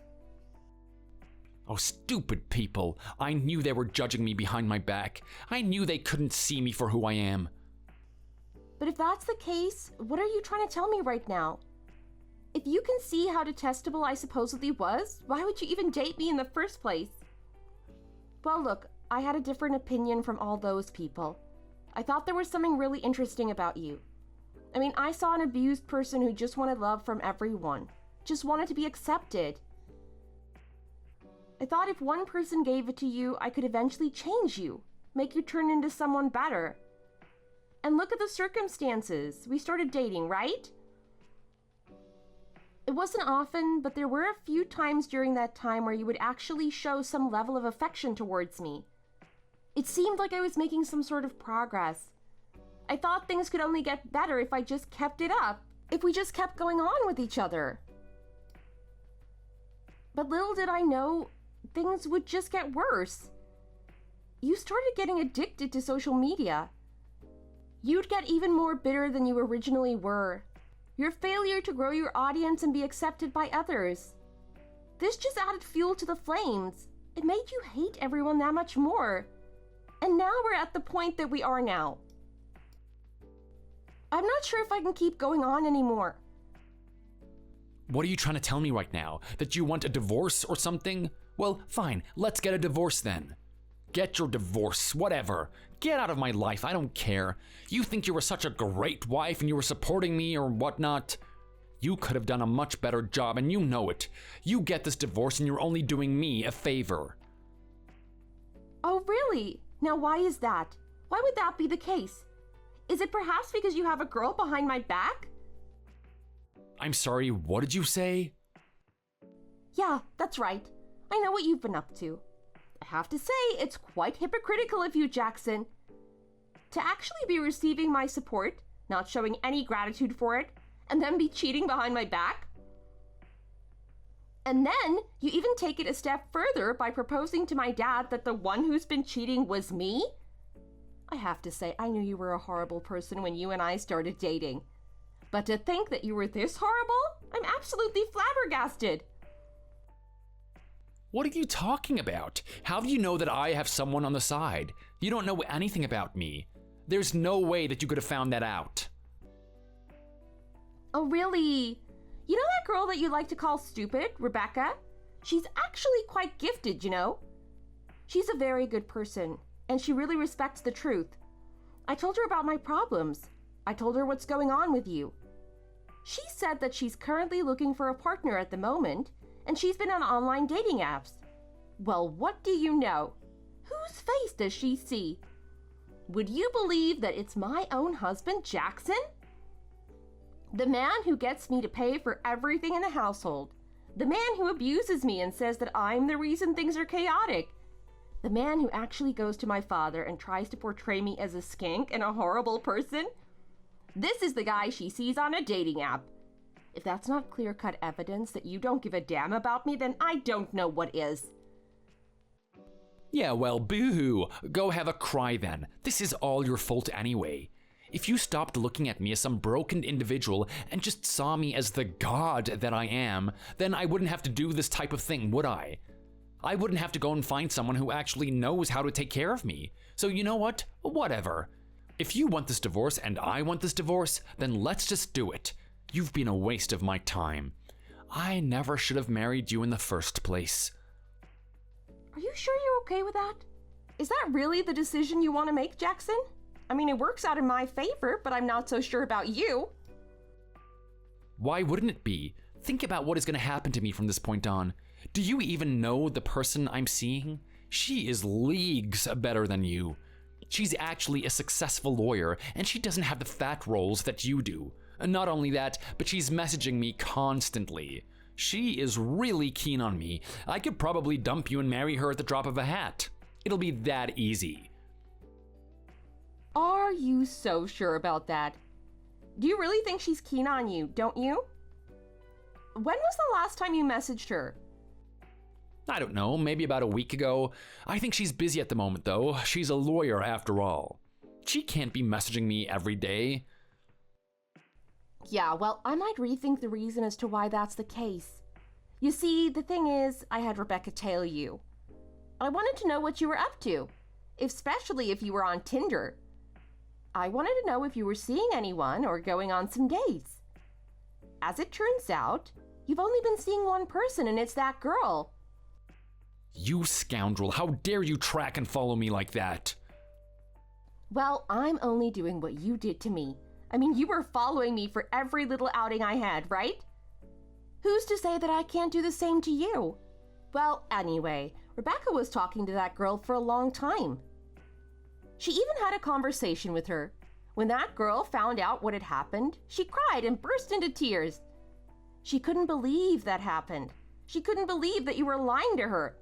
Oh, stupid people. I knew they were judging me behind my back. I knew they couldn't see me for who I am. But if that's the case, what are you trying to tell me right now? If you can see how detestable I supposedly was, why would you even date me in the first place? Well, look, I had a different opinion from all those people. I thought there was something really interesting about you. I mean, I saw an abused person who just wanted love from everyone, just wanted to be accepted. I thought if one person gave it to you, I could eventually change you, make you turn into someone better. And look at the circumstances. We started dating, right? It wasn't often, but there were a few times during that time where you would actually show some level of affection towards me. It seemed like I was making some sort of progress. I thought things could only get better if I just kept it up, if we just kept going on with each other. But little did I know, things would just get worse. You started getting addicted to social media. You'd get even more bitter than you originally were. Your failure to grow your audience and be accepted by others. This just added fuel to the flames. It made you hate everyone that much more. And now we're at the point that we are now. I'm not sure if I can keep going on anymore. What are you trying to tell me right now? That you want a divorce or something? Well, fine, let's get a divorce then. Get your divorce, whatever. Get out of my life, I don't care. You think you were such a great wife and you were supporting me or whatnot? You could have done a much better job and you know it. You get this divorce and you're only doing me a favor. Oh, really? Now why is that? Why would that be the case? Is it perhaps because you have a girl behind my back? I'm sorry, what did you say? Yeah, that's right. I know what you've been up to. I have to say, it's quite hypocritical of you, Jackson. To actually be receiving my support, not showing any gratitude for it, and then be cheating behind my back? And then, you even take it a step further by proposing to my dad that the one who's been cheating was me? I have to say, I knew you were a horrible person when you and I started dating. But to think that you were this horrible? I'm absolutely flabbergasted. What are you talking about? How do you know that I have someone on the side? You don't know anything about me. There's no way that you could have found that out. Oh, really? You know that girl that you like to call stupid, Rebecca? She's actually quite gifted, you know? She's a very good person, and she really respects the truth. I told her about my problems. I told her what's going on with you. She said that she's currently looking for a partner at the moment, and she's been on online dating apps. Well, what do you know? Whose face does she see? Would you believe that it's my own husband, Jackson? The man who gets me to pay for everything in the household. The man who abuses me and says that I'm the reason things are chaotic. The man who actually goes to my father and tries to portray me as a skank and a horrible person? This is the guy she sees on a dating app. If that's not clear-cut evidence that you don't give a damn about me, then I don't know what is. Yeah, well, boo-hoo. Go have a cry then. This is all your fault anyway. If you stopped looking at me as some broken individual and just saw me as the god that I am, then I wouldn't have to do this type of thing, would I? I wouldn't have to go and find someone who actually knows how to take care of me. So you know what? Whatever. If you want this divorce and I want this divorce, then let's just do it. You've been a waste of my time. I never should have married you in the first place. Are you sure you're okay with that? Is that really the decision you want to make, Jackson? I mean, it works out in my favor, but I'm not so sure about you. Why wouldn't it be? Think about what is going to happen to me from this point on. Do you even know the person I'm seeing? She is leagues better than you. She's actually a successful lawyer, and she doesn't have the fat rolls that you do. And not only that, but she's messaging me constantly. She is really keen on me. I could probably dump you and marry her at the drop of a hat. It'll be that easy. Are you so sure about that? Do you really think she's keen on you, don't you? When was the last time you messaged her? I don't know, maybe about a week ago. I think she's busy at the moment, though. She's a lawyer after all. She can't be messaging me every day. Yeah, well, I might rethink the reason as to why that's the case. You see, the thing is, I had Rebecca tell you. I wanted to know what you were up to, especially if you were on Tinder. I wanted to know if you were seeing anyone or going on some dates. As it turns out, you've only been seeing one person, and it's that girl. You scoundrel, how dare you track and follow me like that? Well, I'm only doing what you did to me. I mean, you were following me for every little outing I had, right? Who's to say that I can't do the same to you? Well, anyway, Rebecca was talking to that girl for a long time. She even had a conversation with her. When that girl found out what had happened, she cried and burst into tears. She couldn't believe that happened. She couldn't believe that you were lying to her.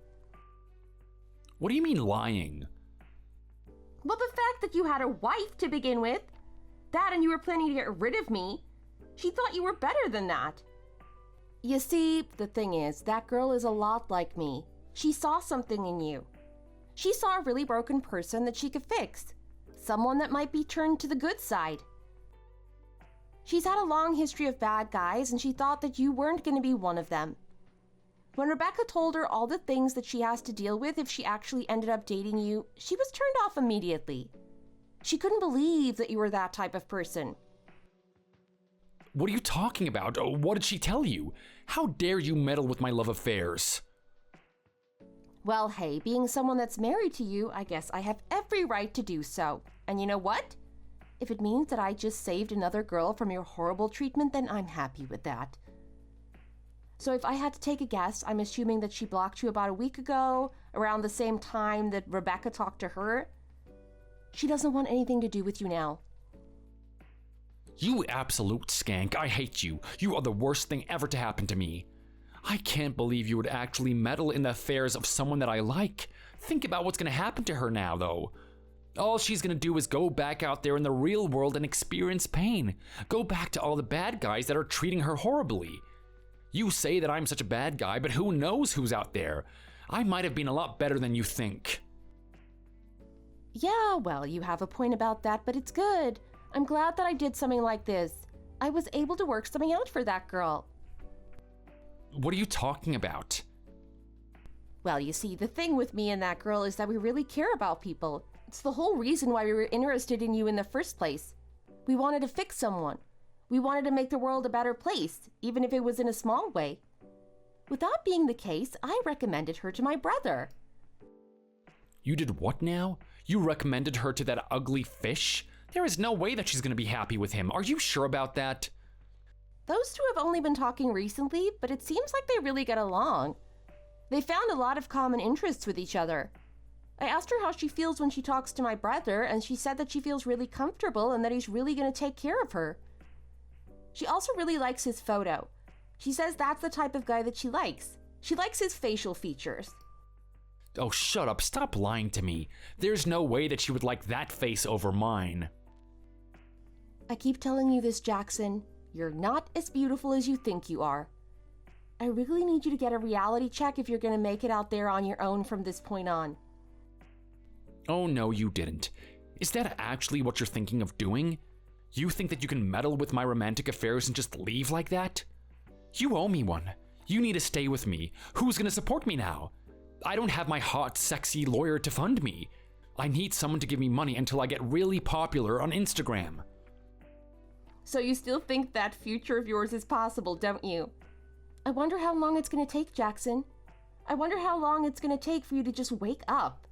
What do you mean lying? Well, the fact that you had a wife to begin with, that and you were planning to get rid of me, she thought you were better than that. You see, the thing is, that girl is a lot like me. She saw something in you. She saw a really broken person that she could fix. Someone that might be turned to the good side. She's had a long history of bad guys, and she thought that you weren't going to be one of them. When Rebecca told her all the things that she has to deal with if she actually ended up dating you, she was turned off immediately. She couldn't believe that you were that type of person. What are you talking about? What did she tell you? How dare you meddle with my love affairs? Well, hey, being someone that's married to you, I guess I have every right to do so. And you know what? If it means that I just saved another girl from your horrible treatment, then I'm happy with that. So if I had to take a guess, I'm assuming that she blocked you about a week ago, around the same time that Rebecca talked to her. She doesn't want anything to do with you now. You absolute skank, I hate you. You are the worst thing ever to happen to me. I can't believe you would actually meddle in the affairs of someone that I like. Think about what's gonna happen to her now, though. All she's gonna do is go back out there in the real world and experience pain. Go back to all the bad guys that are treating her horribly. You say that I'm such a bad guy, but who knows who's out there? I might have been a lot better than you think. Yeah, well, you have a point about that, but it's good. I'm glad that I did something like this. I was able to work something out for that girl. What are you talking about? Well, you see, the thing with me and that girl is that we really care about people. It's the whole reason why we were interested in you in the first place. We wanted to fix someone. We wanted to make the world a better place, even if it was in a small way. With that being the case, I recommended her to my brother. You did what now? You recommended her to that ugly fish? There is no way that she's gonna be happy with him. Are you sure about that? Those two have only been talking recently, but it seems like they really get along. They found a lot of common interests with each other. I asked her how she feels when she talks to my brother, and she said that she feels really comfortable and that he's really going to take care of her. She also really likes his photo. She says that's the type of guy that she likes. She likes his facial features. Oh, shut up. Stop lying to me. There's no way that she would like that face over mine. I keep telling you this, Jackson. You're not as beautiful as you think you are. I really need you to get a reality check if you're going to make it out there on your own from this point on. Oh, no, you didn't. Is that actually what you're thinking of doing? You think that you can meddle with my romantic affairs and just leave like that? You owe me one. You need to stay with me. Who's going to support me now? I don't have my hot, sexy lawyer to fund me. I need someone to give me money until I get really popular on Instagram. So you still think that future of yours is possible, don't you? I wonder how long it's going to take, Jackson. I wonder how long it's going to take for you to just wake up.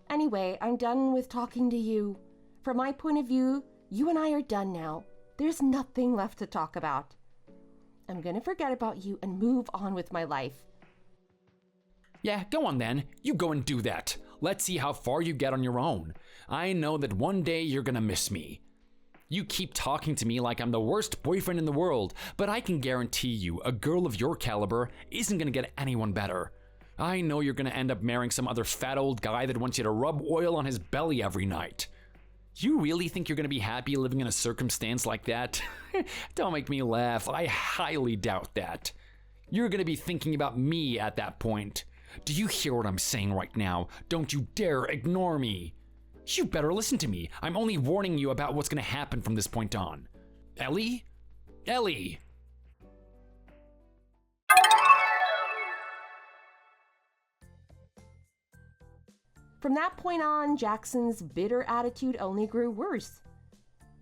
Anyway, I'm done with talking to you. From my point of view, you and I are done now. There's nothing left to talk about. I'm going to forget about you and move on with my life. Yeah, go on then. You go and do that. Let's see how far you get on your own. I know that one day you're gonna miss me. You keep talking to me like I'm the worst boyfriend in the world, but I can guarantee you a girl of your caliber isn't gonna get anyone better. I know you're gonna end up marrying some other fat old guy that wants you to rub oil on his belly every night. You really think you're gonna be happy living in a circumstance like that? Don't make me laugh. I highly doubt that. You're gonna be thinking about me at that point. Do you hear what I'm saying right now? Don't you dare ignore me. You better listen to me. I'm only warning you about what's gonna happen from this point on. Ellie? Ellie! From that point on, Jackson's bitter attitude only grew worse.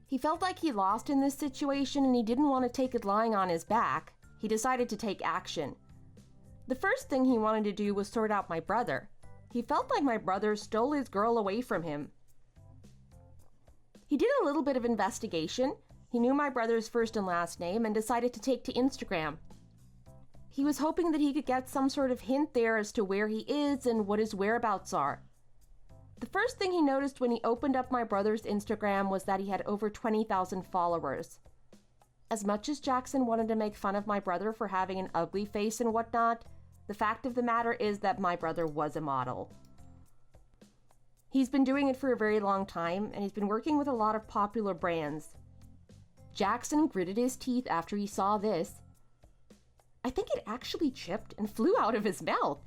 He felt like he lost in this situation and he didn't want to take it lying on his back. He decided to take action. The first thing he wanted to do was sort out my brother. He felt like my brother stole his girl away from him. He did a little bit of investigation. He knew my brother's first and last name and decided to take to Instagram. He was hoping that he could get some sort of hint there as to where he is and what his whereabouts are. The first thing he noticed when he opened up my brother's Instagram was that he had over 20,000 followers. As much as Jackson wanted to make fun of my brother for having an ugly face and whatnot, the fact of the matter is that my brother was a model. He's been doing it for a very long time, and he's been working with a lot of popular brands. Jackson gritted his teeth after he saw this. I think it actually chipped and flew out of his mouth.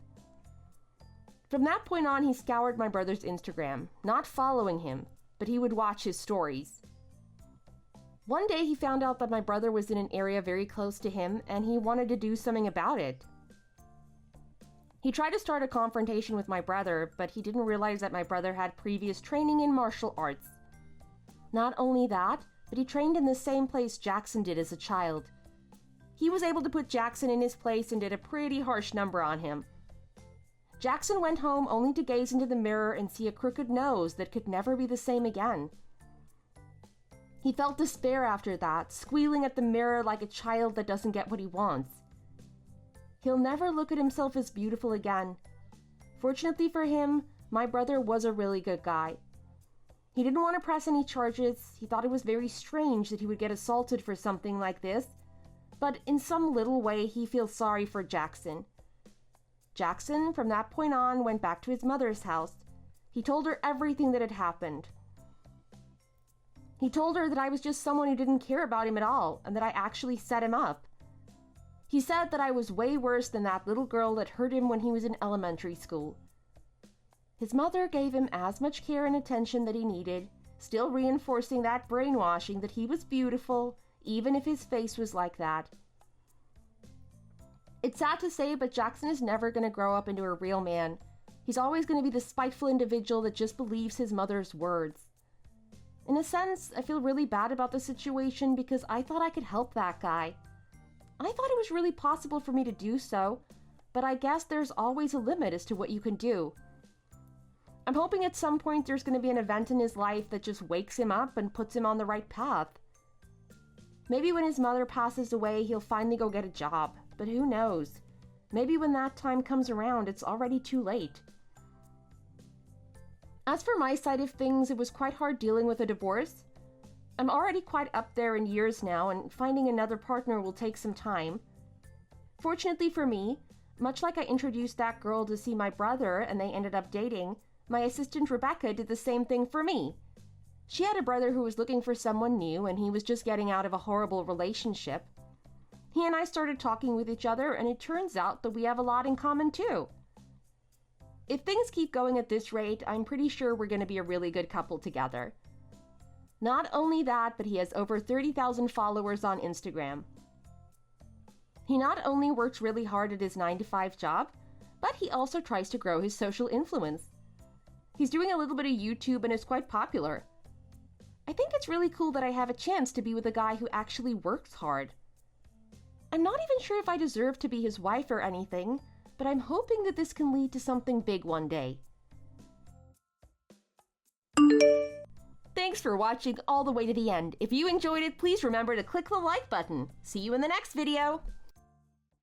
From that point on, he scoured my brother's Instagram, not following him, but he would watch his stories. One day he found out that my brother was in an area very close to him, and he wanted to do something about it. He tried to start a confrontation with my brother, but he didn't realize that my brother had previous training in martial arts. Not only that, but he trained in the same place Jackson did as a child. He was able to put Jackson in his place and did a pretty harsh number on him. Jackson went home only to gaze into the mirror and see a crooked nose that could never be the same again. He felt despair after that, squealing at the mirror like a child that doesn't get what he wants. He'll never look at himself as beautiful again. Fortunately for him, my brother was a really good guy. He didn't want to press any charges. He thought it was very strange that he would get assaulted for something like this, but in some little way he feels sorry for Jackson. Jackson, from that point on, went back to his mother's house. He told her everything that had happened. He told her that I was just someone who didn't care about him at all, and that I actually set him up. He said that I was way worse than that little girl that hurt him when he was in elementary school. His mother gave him as much care and attention that he needed, still reinforcing that brainwashing that he was beautiful, even if his face was like that. It's sad to say, but Jackson is never going to grow up into a real man. He's always going to be the spiteful individual that just believes his mother's words. In a sense, I feel really bad about the situation because I thought I could help that guy. I thought it was really possible for me to do so, but I guess there's always a limit as to what you can do. I'm hoping at some point there's going to be an event in his life that just wakes him up and puts him on the right path. Maybe when his mother passes away, he'll finally go get a job, but who knows? Maybe when that time comes around, it's already too late. As for my side of things, it was quite hard dealing with a divorce. I'm already quite up there in years now, and finding another partner will take some time. Fortunately for me, Much like I introduced that girl to see my brother and they ended up dating, my assistant Rebecca did the same thing for me. She had a brother who was looking for someone new and he was just getting out of a horrible relationship. He and I started talking with each other and it turns out that we have a lot in common too. If things keep going at this rate, I'm pretty sure we're going to be a really good couple together. Not only that, but he has over 30,000 followers on Instagram. He not only works really hard at his 9-to-5 job, but he also tries to grow his social influence. He's doing a little bit of YouTube and is quite popular. I think it's really cool that I have a chance to be with a guy who actually works hard. I'm not even sure if I deserve to be his wife or anything, but I'm hoping that this can lead to something big one day. Thanks for watching all the way to the end. If you enjoyed it, please remember to click the like button. See you in the next video!